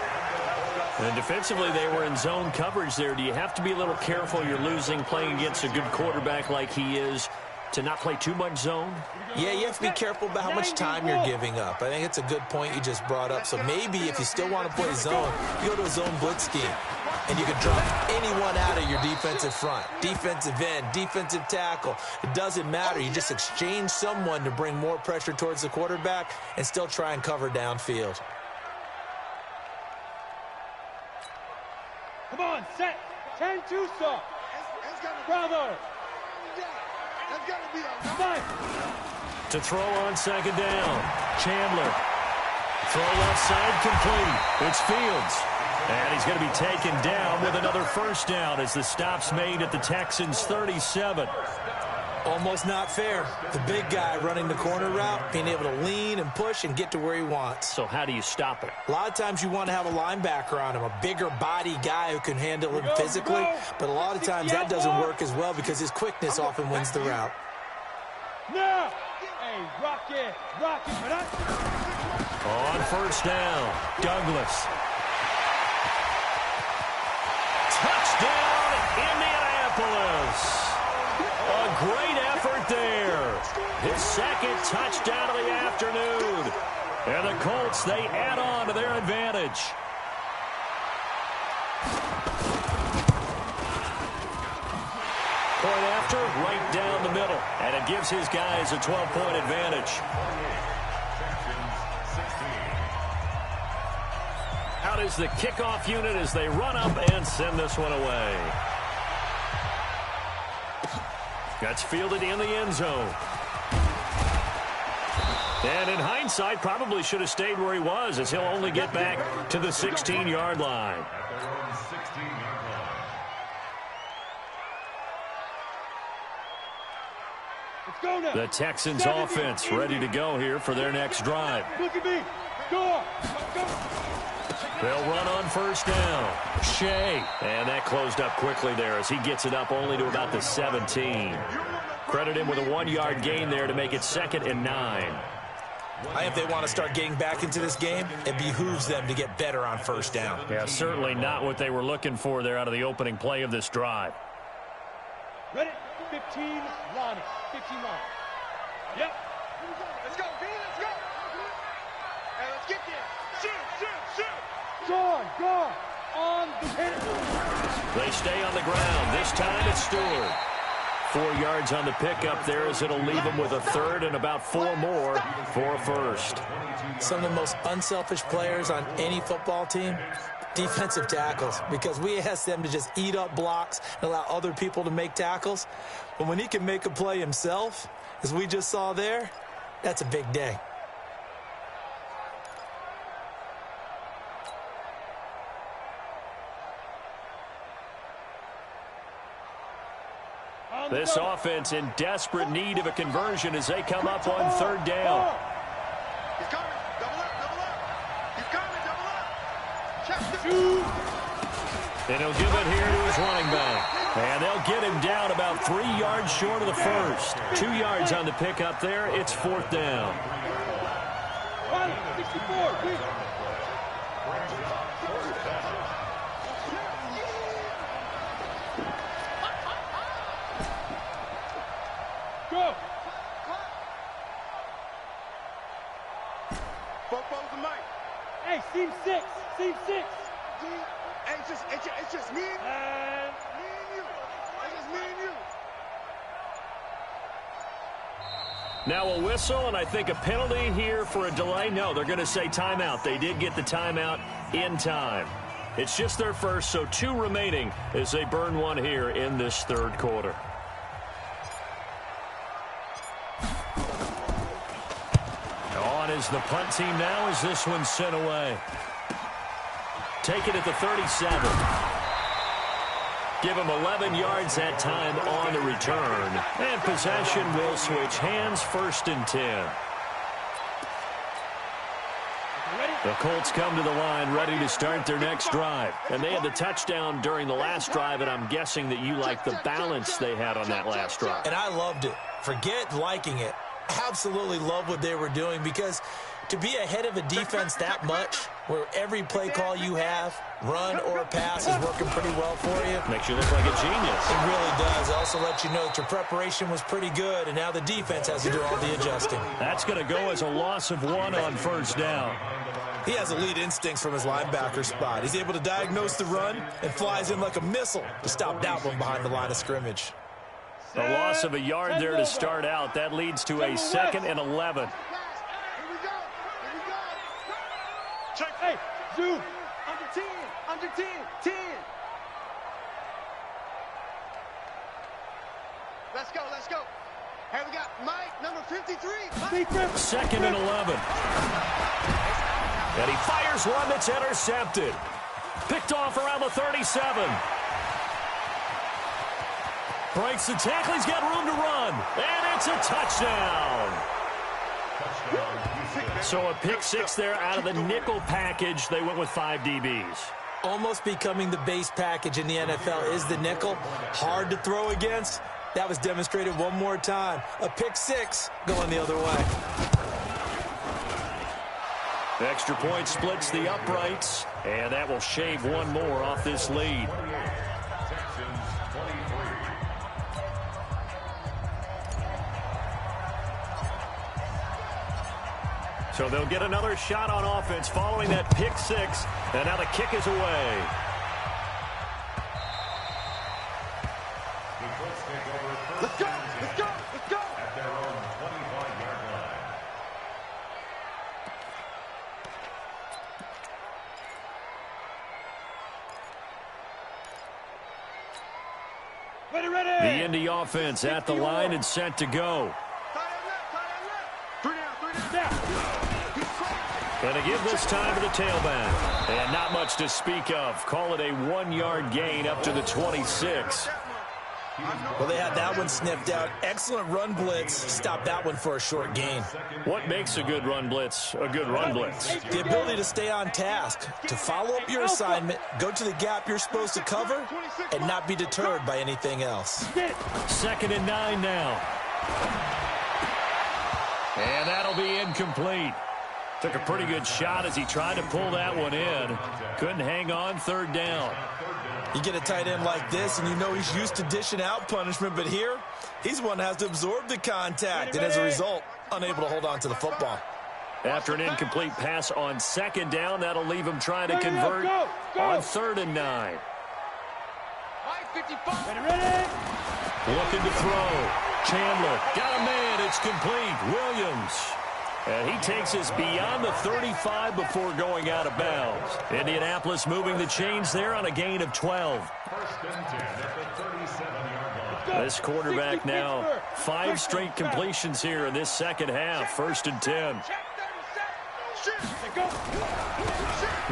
And defensively, they were in zone coverage there. Do you have to be a little careful? You're losing playing against a good quarterback like he is to not play too much zone? Yeah, you have to be careful about how much time you're giving up. I think it's a good point you just brought up. So maybe if you still want to play zone, you go to a zone blitz scheme. And you can drop anyone out of your defensive front. Defensive end, defensive tackle. It doesn't matter. You just exchange someone to bring more pressure towards the quarterback and still try and cover downfield. Come on, set. 10-2 stop. Bravo. That's got to be a Five. To throw on 2nd down. Chandler. Throw left side complete. It's Fields. And he's going to be taken down with another first down as the stop's made at the Texans' 37. Almost not fair. The big guy running the corner route, being able to lean and push and get to where he wants. So how do you stop it? A lot of times you want to have a linebacker on him, a bigger body guy who can handle him physically, but a lot of times that doesn't work as well because his quickness often wins the route. Now! Hey, rock it, man. On first down, Douglas. Touchdown, Indianapolis. A great effort there. His second touchdown of the afternoon. And the Colts, they add on to their advantage. Point after, right down the middle. And it gives his guys a 12-point advantage. Out is the kickoff unit as they run up and send this one away. That's fielded in the end zone. And in hindsight, probably should have stayed where he was, as he'll only get back to the 16-yard line. Let's go now. The Texans offense ready to go here for their next drive. Look at me. Go. They'll run on first down. Shea. And that closed up quickly there as he gets it up only to about the 17. Credit him with a 1-yard gain there to make it 2nd and 9. I think if they want to start getting back into this game, it behooves them to get better on first down. Yeah, certainly not what they were looking for there out of the opening play of this drive. Ready? 15, line it. 15 line. Yep. Let's go, B, let's go. Hey, let's get there. Shoot. Guard. On the hit. They stay on the ground. This time it's Stewart. 4 yards on the pickup there as it'll leave them with a third and about 4 more for a first. Some of the most unselfish players on any football team, defensive tackles, because we ask them to just eat up blocks and allow other people to make tackles. But when he can make a play himself, as we just saw there, that's a big day. This offense in desperate need of a conversion as they come up on third down. He's coming. Double up. He's coming. Double up. Check the And he'll give it here to his running back. And they'll get him down about 3 yards short of the first. 2 yards on the pickup there. It's 4th down. 64. Go. Football's the mic. Hey, seam 6. Hey, it's just me and you. It's just me and you. Now a whistle, and I think a penalty here for a delay. No, they're going to say timeout. They did get the timeout in time. It's just their first, so 2 remaining as they burn one here in this third quarter. On is the punt team now as this one's sent away. Take it at the 37. Give him 11 yards that time on the return. And possession will switch hands, 1st and 10. The Colts come to the line ready to start their next drive. And they had the touchdown during the last drive, and I'm guessing that you like the balance they had on that last drive. And I loved it. Forget liking it. Absolutely love what they were doing, because to be ahead of a defense that much, where every play call you have, run or pass, is working pretty well for you. Makes you look like a genius. It really does. It also lets you know that your preparation was pretty good, and now the defense has to do all the adjusting. That's going to go as a loss of 1 on first down. He has elite instincts from his linebacker spot. He's able to diagnose the run and flies in like a missile to stop that one behind the line of scrimmage. A loss of a yard there to start out. That leads to a 2nd and 11. Check. Hey, zoom. Under 10. Let's go. Hey, we got Mike, number 53. 2nd and 11. And he fires one that's intercepted. Picked off around the 37. Breaks the tackle. He's got room to run. And it's a touchdown. So a pick six there out of the nickel package. They went with 5 DBs. Almost becoming the base package in the NFL is the nickel. Hard to throw against. That was demonstrated one more time. A pick six going the other way. The extra point splits the uprights, and that will shave one more off this lead. So they'll get another shot on offense following that pick six, and now the kick is away. Let's go, let's go, let's go. At their own 25-yard line. Ready. The Indy offense at the line and set to go. And to give this time to the tailback. And not much to speak of. Call it a 1-yard gain up to the 26. Well, they had that one sniffed out. Excellent run blitz. Stop that one for a short gain. What makes a good run blitz a good run blitz? The ability to stay on task, to follow up your assignment, go to the gap you're supposed to cover, and not be deterred by anything else. 2nd and 9 now. And that'll be incomplete. Took a pretty good shot as he tried to pull that one in. Couldn't hang on. 3rd down. You get a tight end like this, and you know he's used to dishing out punishment, but here, he's one that has to absorb the contact, and as a result, unable to hold on to the football. After an incomplete pass on 2nd down, that'll leave him trying to convert on 3rd and 9. Ready. Looking to throw. Chandler got a man. It's complete. Williams. And he takes us beyond the 35 before going out of bounds. Indianapolis moving the chains there on a gain of 12. 1st and 10 at the 37-yard line. This quarterback now 5 straight completions here in this second half. 1st and 10.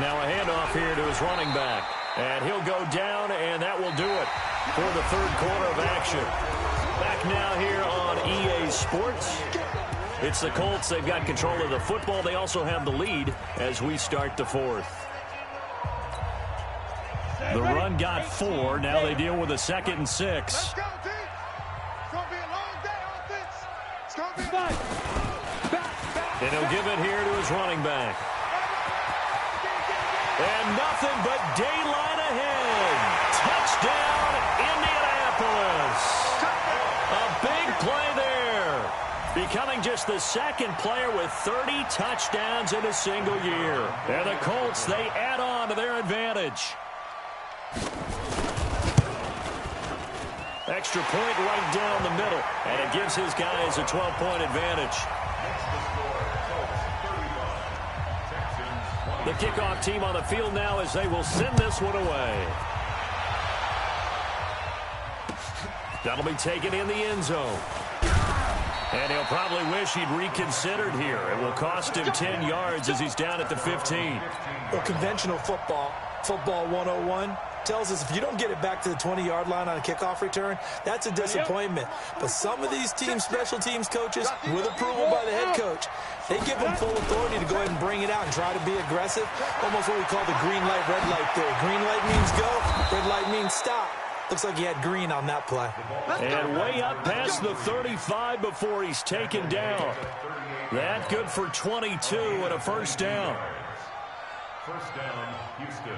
Now a handoff here to his running back. And he'll go down, and that will do it for the 3rd quarter of action. Back now here on EA Sports. It's the Colts. They've got control of the football. They also have the lead as we start the 4th. The run got 4. Now they deal with a 2nd and 6. Let's go, team. It's going to be a long day on offense. It's going to be back. And he'll give it here to his running back. And nothing but daylight ahead. Touchdown, Indianapolis. A big play there. Becoming just the 2nd player with 30 touchdowns in a single year. And the Colts, they add on to their advantage. Extra point right down the middle. And it gives his guys a 12-point advantage. The kickoff team on the field now as they will send this one away. That'll be taken in the end zone. And he'll probably wish he'd reconsidered here. It will cost him 10 yards as he's down at the 15. Well, conventional football 101, tells us if you don't get it back to the 20-yard line on a kickoff return, that's a disappointment. But some of these team special teams coaches, with approval by the head coach, they give them full authority to go ahead and bring it out and try to be aggressive. Almost what we call the green light, red light theory. Green light means go, red light means stop. Looks like he had green on that play. And way up past the 35 before he's taken down. That good for 22 and a 1st down. 1st down, Houston.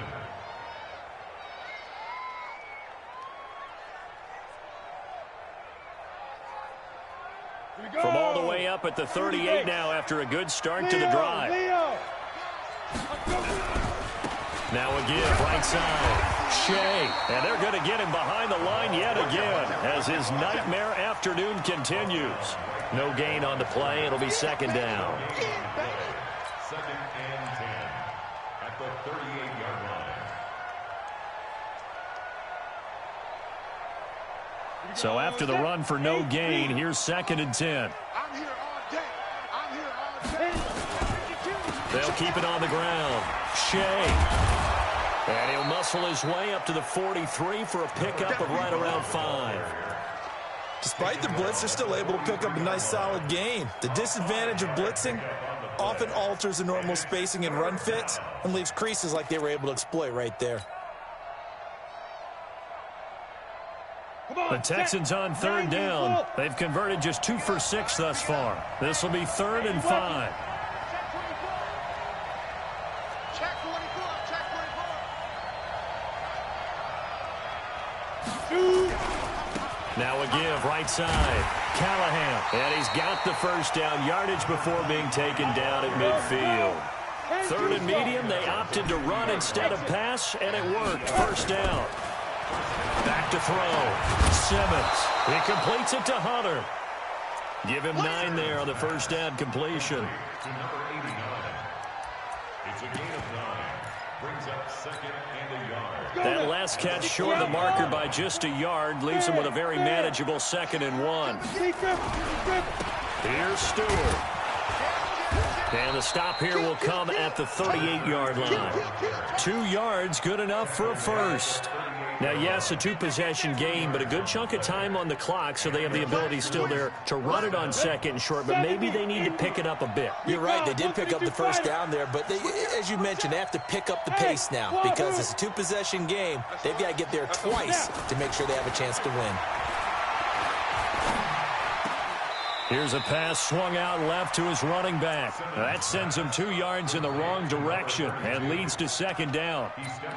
From all the way up at the 38 now after a good start to the drive. Now a give, right side. Shea, and they're going to get him behind the line yet again as his nightmare afternoon continues. No gain on the play. It'll be 2nd down. 2nd and 10 at the 38-yard line. So after the run for no gain, here's 2nd and 10. I'm here all day. I'm here all day. They'll keep it on the ground. Shea. And he'll muscle his way up to the 43 for a pickup of right around 5. Despite the blitz, they're still able to pick up a nice solid gain. The disadvantage of blitzing often alters the normal spacing and run fits and leaves creases like they were able to exploit right there. The Texans on third down. They've converted just 2 for 6 thus far. This will be 3rd and 5. Now a give right side. Callahan. And he's got the first down yardage before being taken down at midfield. 3rd and medium. They opted to run instead of pass, and it worked. First down. Back to throw. Simmons. He completes it to Hunter. Give him 9 there on the first down completion. To number 89. It's a gain of 9. Brings up 2nd and a yard. That last catch short of the marker by just a yard leaves him with a very manageable 2nd and 1. Here's Stewart. And the stop here will come at the 38-yard line. 2 yards, good enough for a first. Now, yes, a 2-possession game, but a good chunk of time on the clock, so they have the ability still there to run it on 2nd and short, but maybe they need to pick it up a bit. You're right, they did pick up the first down there, but they, as you mentioned, they have to pick up the pace now because it's a 2-possession game. They've got to get there twice to make sure they have a chance to win. Here's a pass swung out left to his running back. That sends him 2 yards in the wrong direction and leads to 2nd down.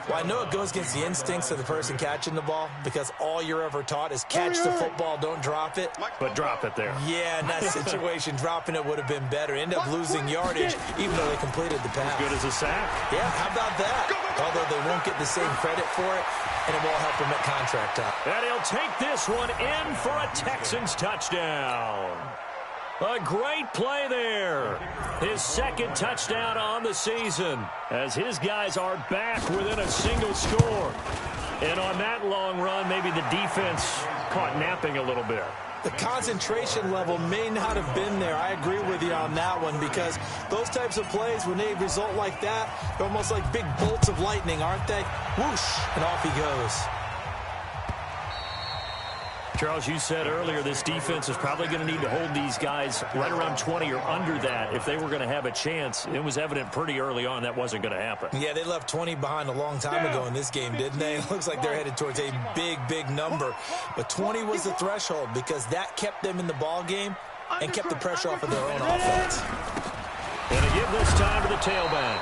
Well, I know it goes against the instincts of the person catching the ball because all you're ever taught is catch the football, don't drop it. But drop it there. Yeah, in that situation, dropping it would have been better. End up losing yardage even though they completed the pass. As good as a sack. Yeah, how about that? Although they won't get the same credit for it, and it won't help them at contract time. And he'll take this one in for a Texans touchdown. A great play there. His 2nd touchdown on the season as his guys are back within a single score. And on that long run, maybe the defense caught napping a little bit. The concentration level may not have been there. I agree with you on that one because those types of plays, when they result like that, they're almost like big bolts of lightning, aren't they? Whoosh, and off he goes. Charles, you said earlier this defense is probably going to need to hold these guys right around 20 or under that if they were going to have a chance. It was evident pretty early on that wasn't going to happen. Yeah, they left 20 behind a long time ago in this game, didn't they? It looks like they're headed towards a big, big number. But 20 was the threshold because that kept them in the ball game and kept the pressure off of their own offense. And to give this time to the tailback.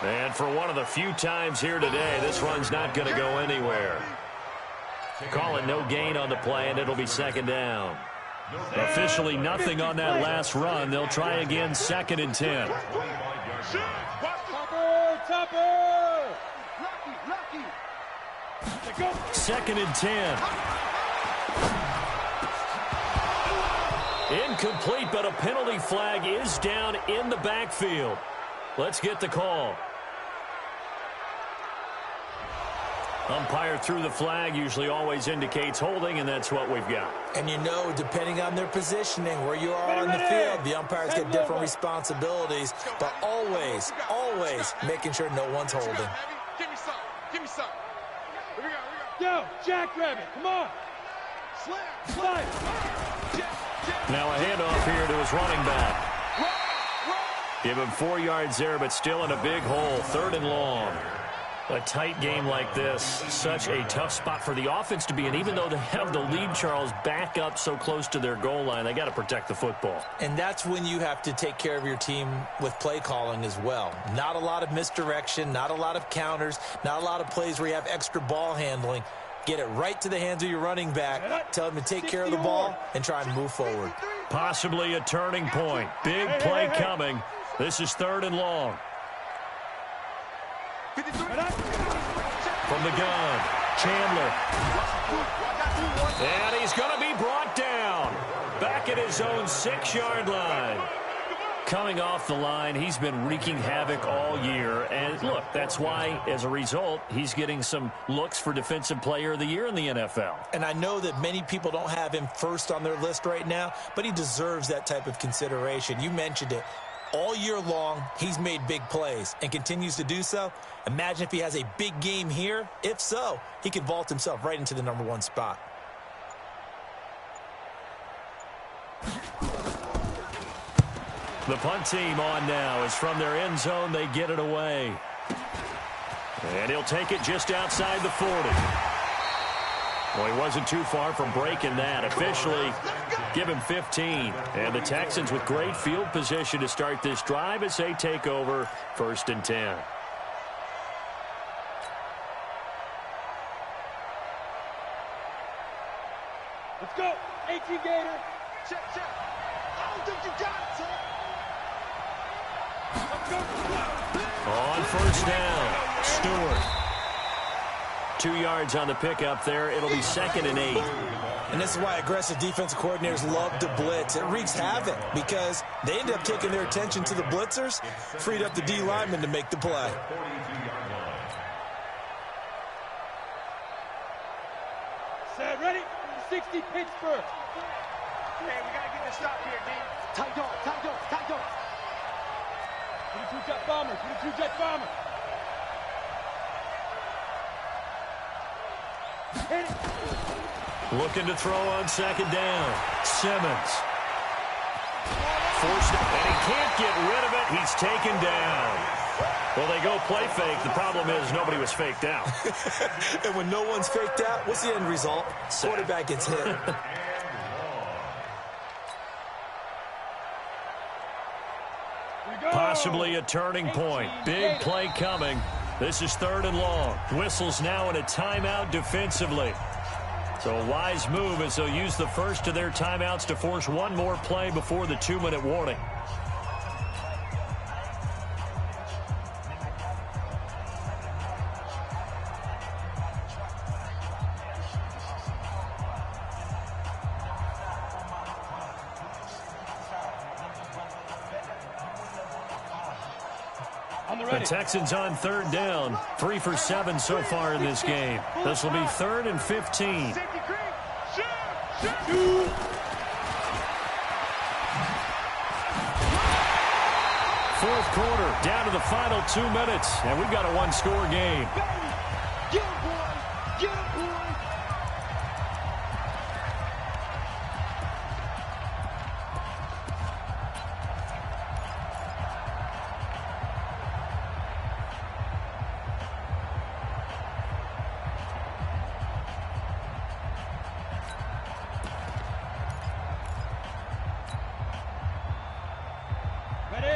And for one of the few times here today, this run's not going to go anywhere. Call it no gain on the play, and it'll be 2nd down. Officially nothing on that last run. They'll try again 2nd and 10. Topper! 2nd and 10. Incomplete, but a penalty flag is down in the backfield. Let's get the call. Umpire threw the flag, usually always indicates holding, and that's what we've got. And you know, depending on their positioning, where you are on the field, the umpires get different responsibilities, but always, always making sure no one's holding. Give me some. Give me some. Here we go. Yo, Jackrabbit, come on. Slide. Now a handoff here to his running back. Give him 4 yards there, but still in a big hole. 3rd and long. A tight game like this, such a tough spot for the offense to be in. Even though they have the lead, Charles, back up so close to their goal line, they got to protect the football. And that's when you have to take care of your team with play calling as well. Not a lot of misdirection, not a lot of counters, not a lot of plays where you have extra ball handling. Get it right to the hands of your running back. Tell him to take care of the ball and try and move forward. Possibly a turning point. Big play coming. This is 3rd and long. From the gun, Chandler. And he's going to be brought down. Back at his own 6-yard line. Coming off the line, he's been wreaking havoc all year. And look, that's why, as a result, he's getting some looks for Defensive Player of the Year in the NFL. And I know that many people don't have him first on their list right now, but he deserves that type of consideration. You mentioned it. All year long, he's made big plays and continues to do so. Imagine if he has a big game here. If so, he could vault himself right into the #1 spot. The punt team on now as from their end zone they get it away. And he'll take it just outside the 40. Well, he wasn't too far from breaking that. Officially, give him 15. And the Texans with great field position to start this drive as they take over 1st and 10. Let's go. 18 Gator. Check. I don't think you got it, son. Let's go. On 1st down, Stewart. 2 yards on the pickup there. It'll be 2nd and 8. And this is why aggressive defensive coordinators love to blitz. It wreaks havoc because they end up taking their attention to the blitzers, freed up the D lineman to make the play. Set, ready? 60 Pittsburgh. Hey, we gotta get this stop here, D. Tight dog. 22 Jet Bombers. 22 Jet Bombers. Hit it. Looking to throw on 2nd down. Simmons. Forced it, and he can't get rid of it. He's taken down. Well, they go play fake. The problem is nobody was faked out. And when no one's faked out, what's the end result? Quarterback gets hit. Possibly a turning point. Big play coming. This is 3rd and long. Whistles now in a timeout defensively. So a wise move as they'll use the first of their timeouts to force one more play before the 2-minute warning. The Texans on 3rd down. 3 for 7 so far in this game. This will be 3rd and 15. Fourth quarter, down to the final 2 minutes, and we've got a one-score game. Get him, boy. Get him, boy.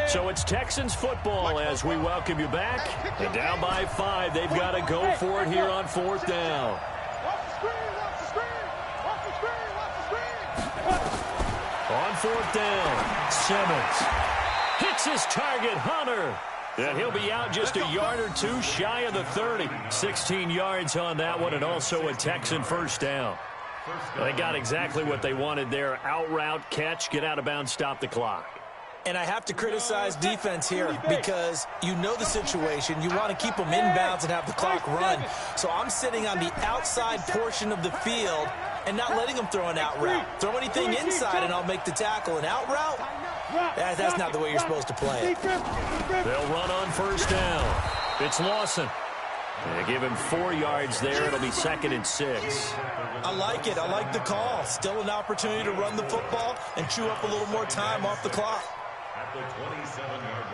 So it's Texans football as we welcome you back. And down by 5, they've got to go for it here on 4th down. On 4th down, Simmons hits his target, Hunter. And he'll be out just a yard or two shy of the 30. 16 yards on that one, and also a Texan 1st down. They got exactly what they wanted there. Out route, catch, get out of bounds, stop the clock. And I have to criticize defense here because you know the situation. You want to keep them inbounds and have the clock run. So I'm sitting on the outside portion of the field and not letting them throw an out route. Throw anything inside and I'll make the tackle. An out route? That's not the way you're supposed to play it. They'll run on 1st down. It's Lawson. They give him 4 yards there. It'll be 2nd and 6. I like it. I like the call. Still an opportunity to run the football and chew up a little more time off the clock. At the 27-yard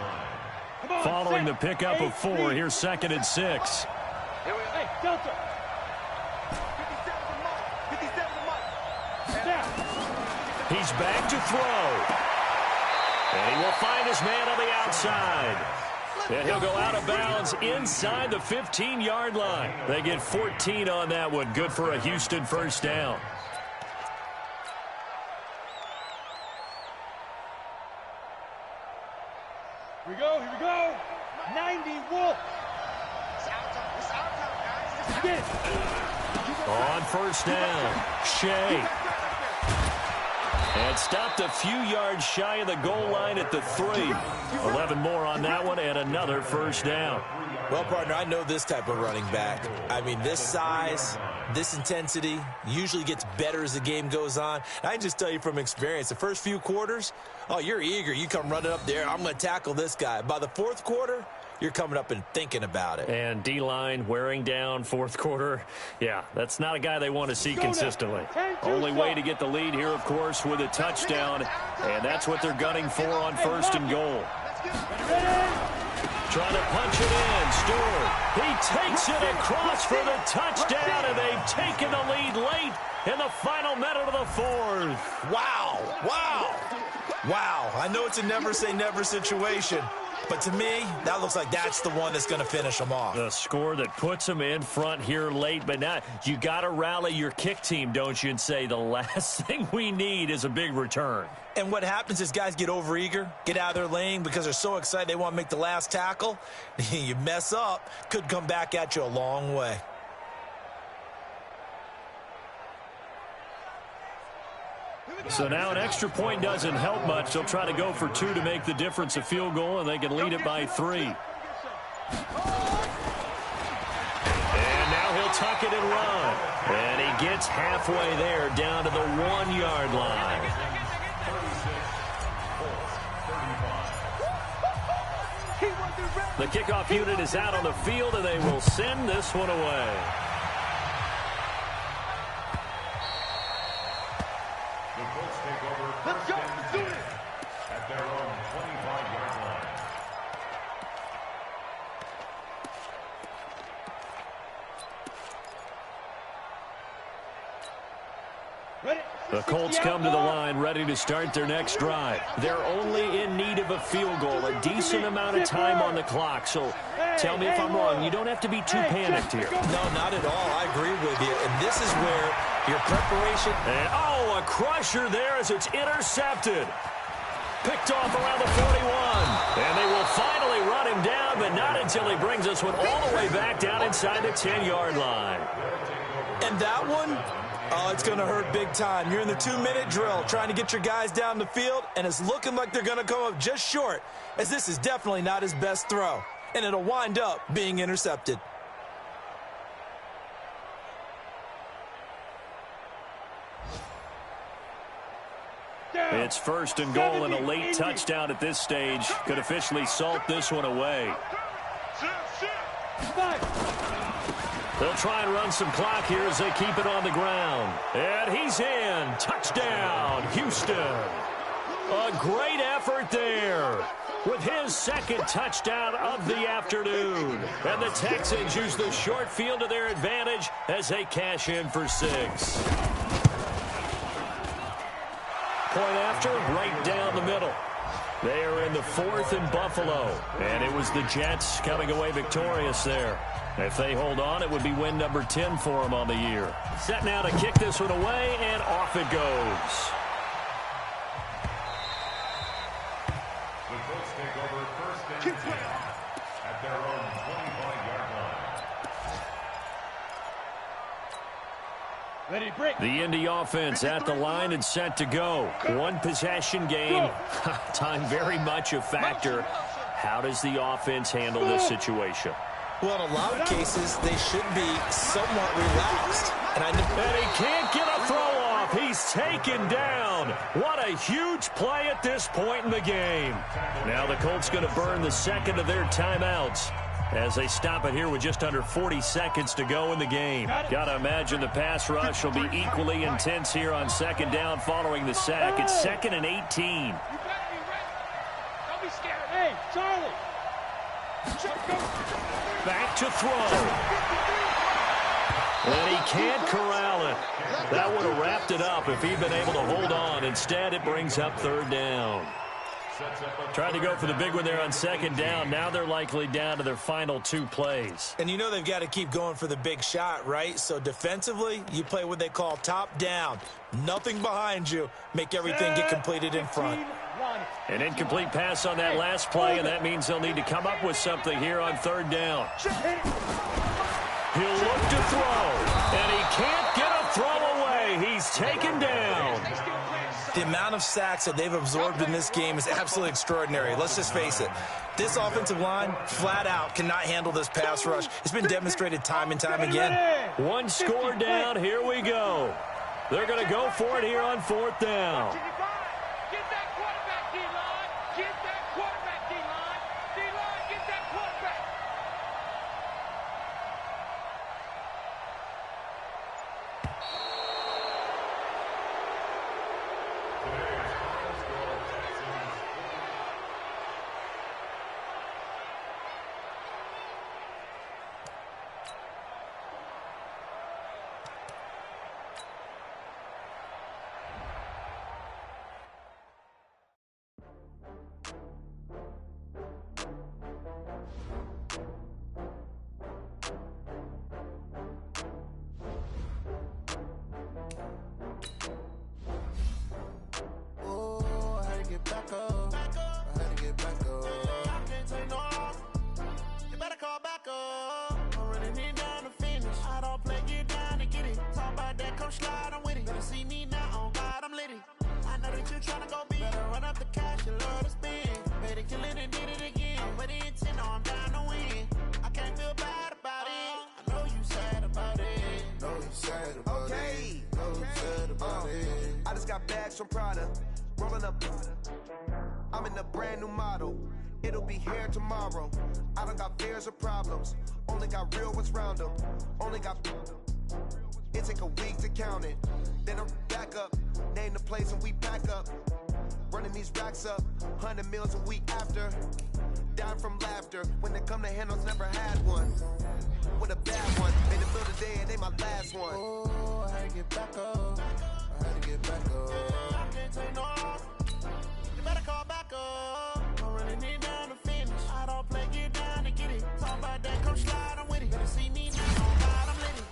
line. Following the pickup of 4, here's 2nd and 6. Here we go. Hey, Delta. 57 He's back to throw. And he will find his man on the outside. And he'll go out of bounds inside the 15-yard line. They get 14 on that one. Good for a Houston 1st down. Here we go. 90 Wolf. On 1st down, Shea. And stopped a few yards shy of the goal line at the 3. 11 more on that one and another 1st down. Well, partner, I know this type of running back. I mean, this size, this intensity usually gets better as the game goes on. I can just tell you from experience, the first few quarters, oh, you're eager. You come running up there. I'm going to tackle this guy. By the 4th quarter, you're coming up and thinking about it. And D-line wearing down fourth quarter. Yeah, that's not a guy they want to see consistently. Only way to get the lead here, of course, with a touchdown. And that's what they're gunning for on first and goal. Trying to punch it in. Stewart. He takes it across for the touchdown, and they've taken the lead late in the final minute of the fourth. Wow. Wow. Wow. I know it's a never say never situation, but to me, that looks like that's the one that's going to finish them off. The score that puts them in front here late, but now you got to rally your kick team, don't you, and say the last thing we need is a big return. And what happens is guys get overeager, get out of their lane because they're so excited they want to make the last tackle. You mess up, could come back at you a long way. So now an extra point doesn't help much. They'll try to go for 2 to make the difference a field goal, and they can lead it by 3. And now he'll tuck it and run. And he gets halfway there down to the 1-yard line. The kickoff unit is out on the field, and they will send this one away. Let's go. Do it. At their own 25-yard line. The Colts come to the line ready to start their next drive. They're only in need of a field goal, a decent amount of time on the clock. So tell me if I'm wrong. You don't have to be too panicked here. No, not at all. I agree with you. And this is where your preparation. And, a crusher there as it's intercepted. Picked off around the 41. And they will finally run him down, but not until he brings us one all the way back down inside the 10-yard line. And that one, it's going to hurt big time. You're in the 2-minute drill trying to get your guys down the field, and it's looking like they're going to come up just short, as this is definitely not his best throw. And it'll wind up being intercepted. It's first and goal, and a late touchdown at this stage could officially salt this one away. They'll try and run some clock here as they keep it on the ground. And he's in. Touchdown, Houston. A great effort there with his second touchdown of the afternoon. And the Texans use the short field to their advantage as they cash in for 6. Point after, right down the middle. They are in the 4th in Buffalo. And it was the Jets coming away victorious there. If they hold on, it would be win number 10 for them on the year. Set now to kick this one away, and off it goes. The Colts take over first and 10 at their own 25-yard line. Ready, break. The Indy offense at the line and set to go. One possession game. Time very much a factor. How does the offense handle this situation? Well, in a lot of cases, they should be somewhat relaxed. And he can't get a throw off. He's taken down. What a huge play at this point in the game. Now the Colts going to burn the second of their timeouts as they stop it here with just under 40 seconds to go in the game. Got to imagine the pass rush will be equally intense here on second down following the sack. It's 2nd and 18. Don't be scared. Hey, Charlie. Back to throw. And he can't corral it. That would have wrapped it up if he'd been able to hold on. Instead, it brings up 3rd down. Trying to go for the big one there on second down. Now they're likely down to their final 2 plays. And you know they've got to keep going for the big shot, right? So defensively, you play what they call top down. Nothing behind you. Make everything get completed in front. An incomplete pass on that last play, and that means they'll need to come up with something here on 3rd down. He'll look to throw, and he can't get a throw away. He's taken down. The amount of sacks that they've absorbed in this game is absolutely extraordinary. Let's just face it. This offensive line, flat out, cannot handle this pass rush. It's been demonstrated time and time again. One score down. Here we go. They're going to go for it here on 4th down. come slide, I'm with it. Better see me now, on God, I'm litty. I know that you tryna go big. Better run up the cash, you love to spend. Better kill it and did it again. I'm with the intent, no, I'm down to win. I can't feel bad about it. I know you sad about it. Know you sad about it. Know you sad about it. I just got bags from Prada, rolling up. I'm in a brand new model. It'll be here tomorrow. I don't got fears or problems. Only got real ones round them. Only got. It take a week to count it. Then I'm back up. Name the place and we pack up. Running these racks up. 100 meals a week after. Down from laughter. When they come to handles, never had one. With a bad one. Made the bill today and they my last one. Oh, I had to get back up. I had to get back up. I can't take no off. You better call back up. I'm running it down to finish. I don't play, get down to get it. Talk about that, come slide, I'm with it. Better see me now, on God, I'm litty.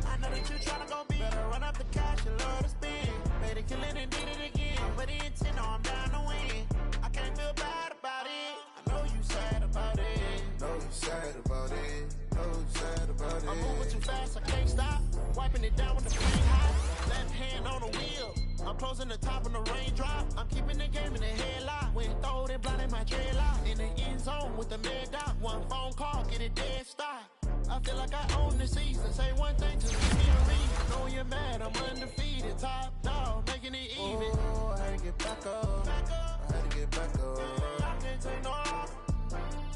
I know that you tryna go big. Better run up the cash, you love to spend. Made it, kill it, and did it again. But the intent, no, I'm down to win. I can't feel bad about it. I know you sad about it. Know you sad about it. Know you sad about it. I'm moving too fast, I can't stop. Wiping it down with the flame hot. Left hand on the wheel. I'm closing the top on the raindrop. I'm keeping the game in the headlock. When throwed and blinded my dreadlock. In the end zone with the mad dot. One phone call, get it dead stop. I feel like I own the season. Say one thing to give me a reason. Knowing you're mad, I'm undefeated. Top dog, making it even. Oh, I had to get back up. I had to get back up. I can't take no off.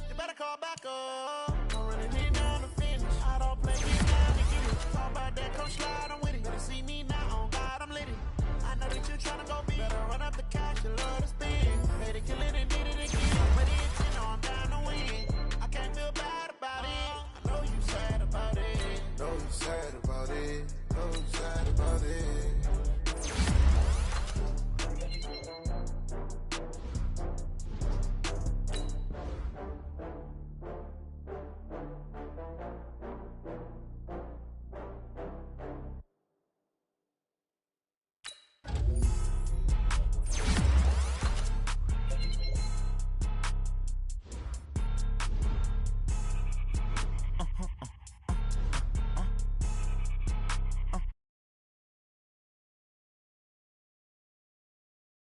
You better call back up.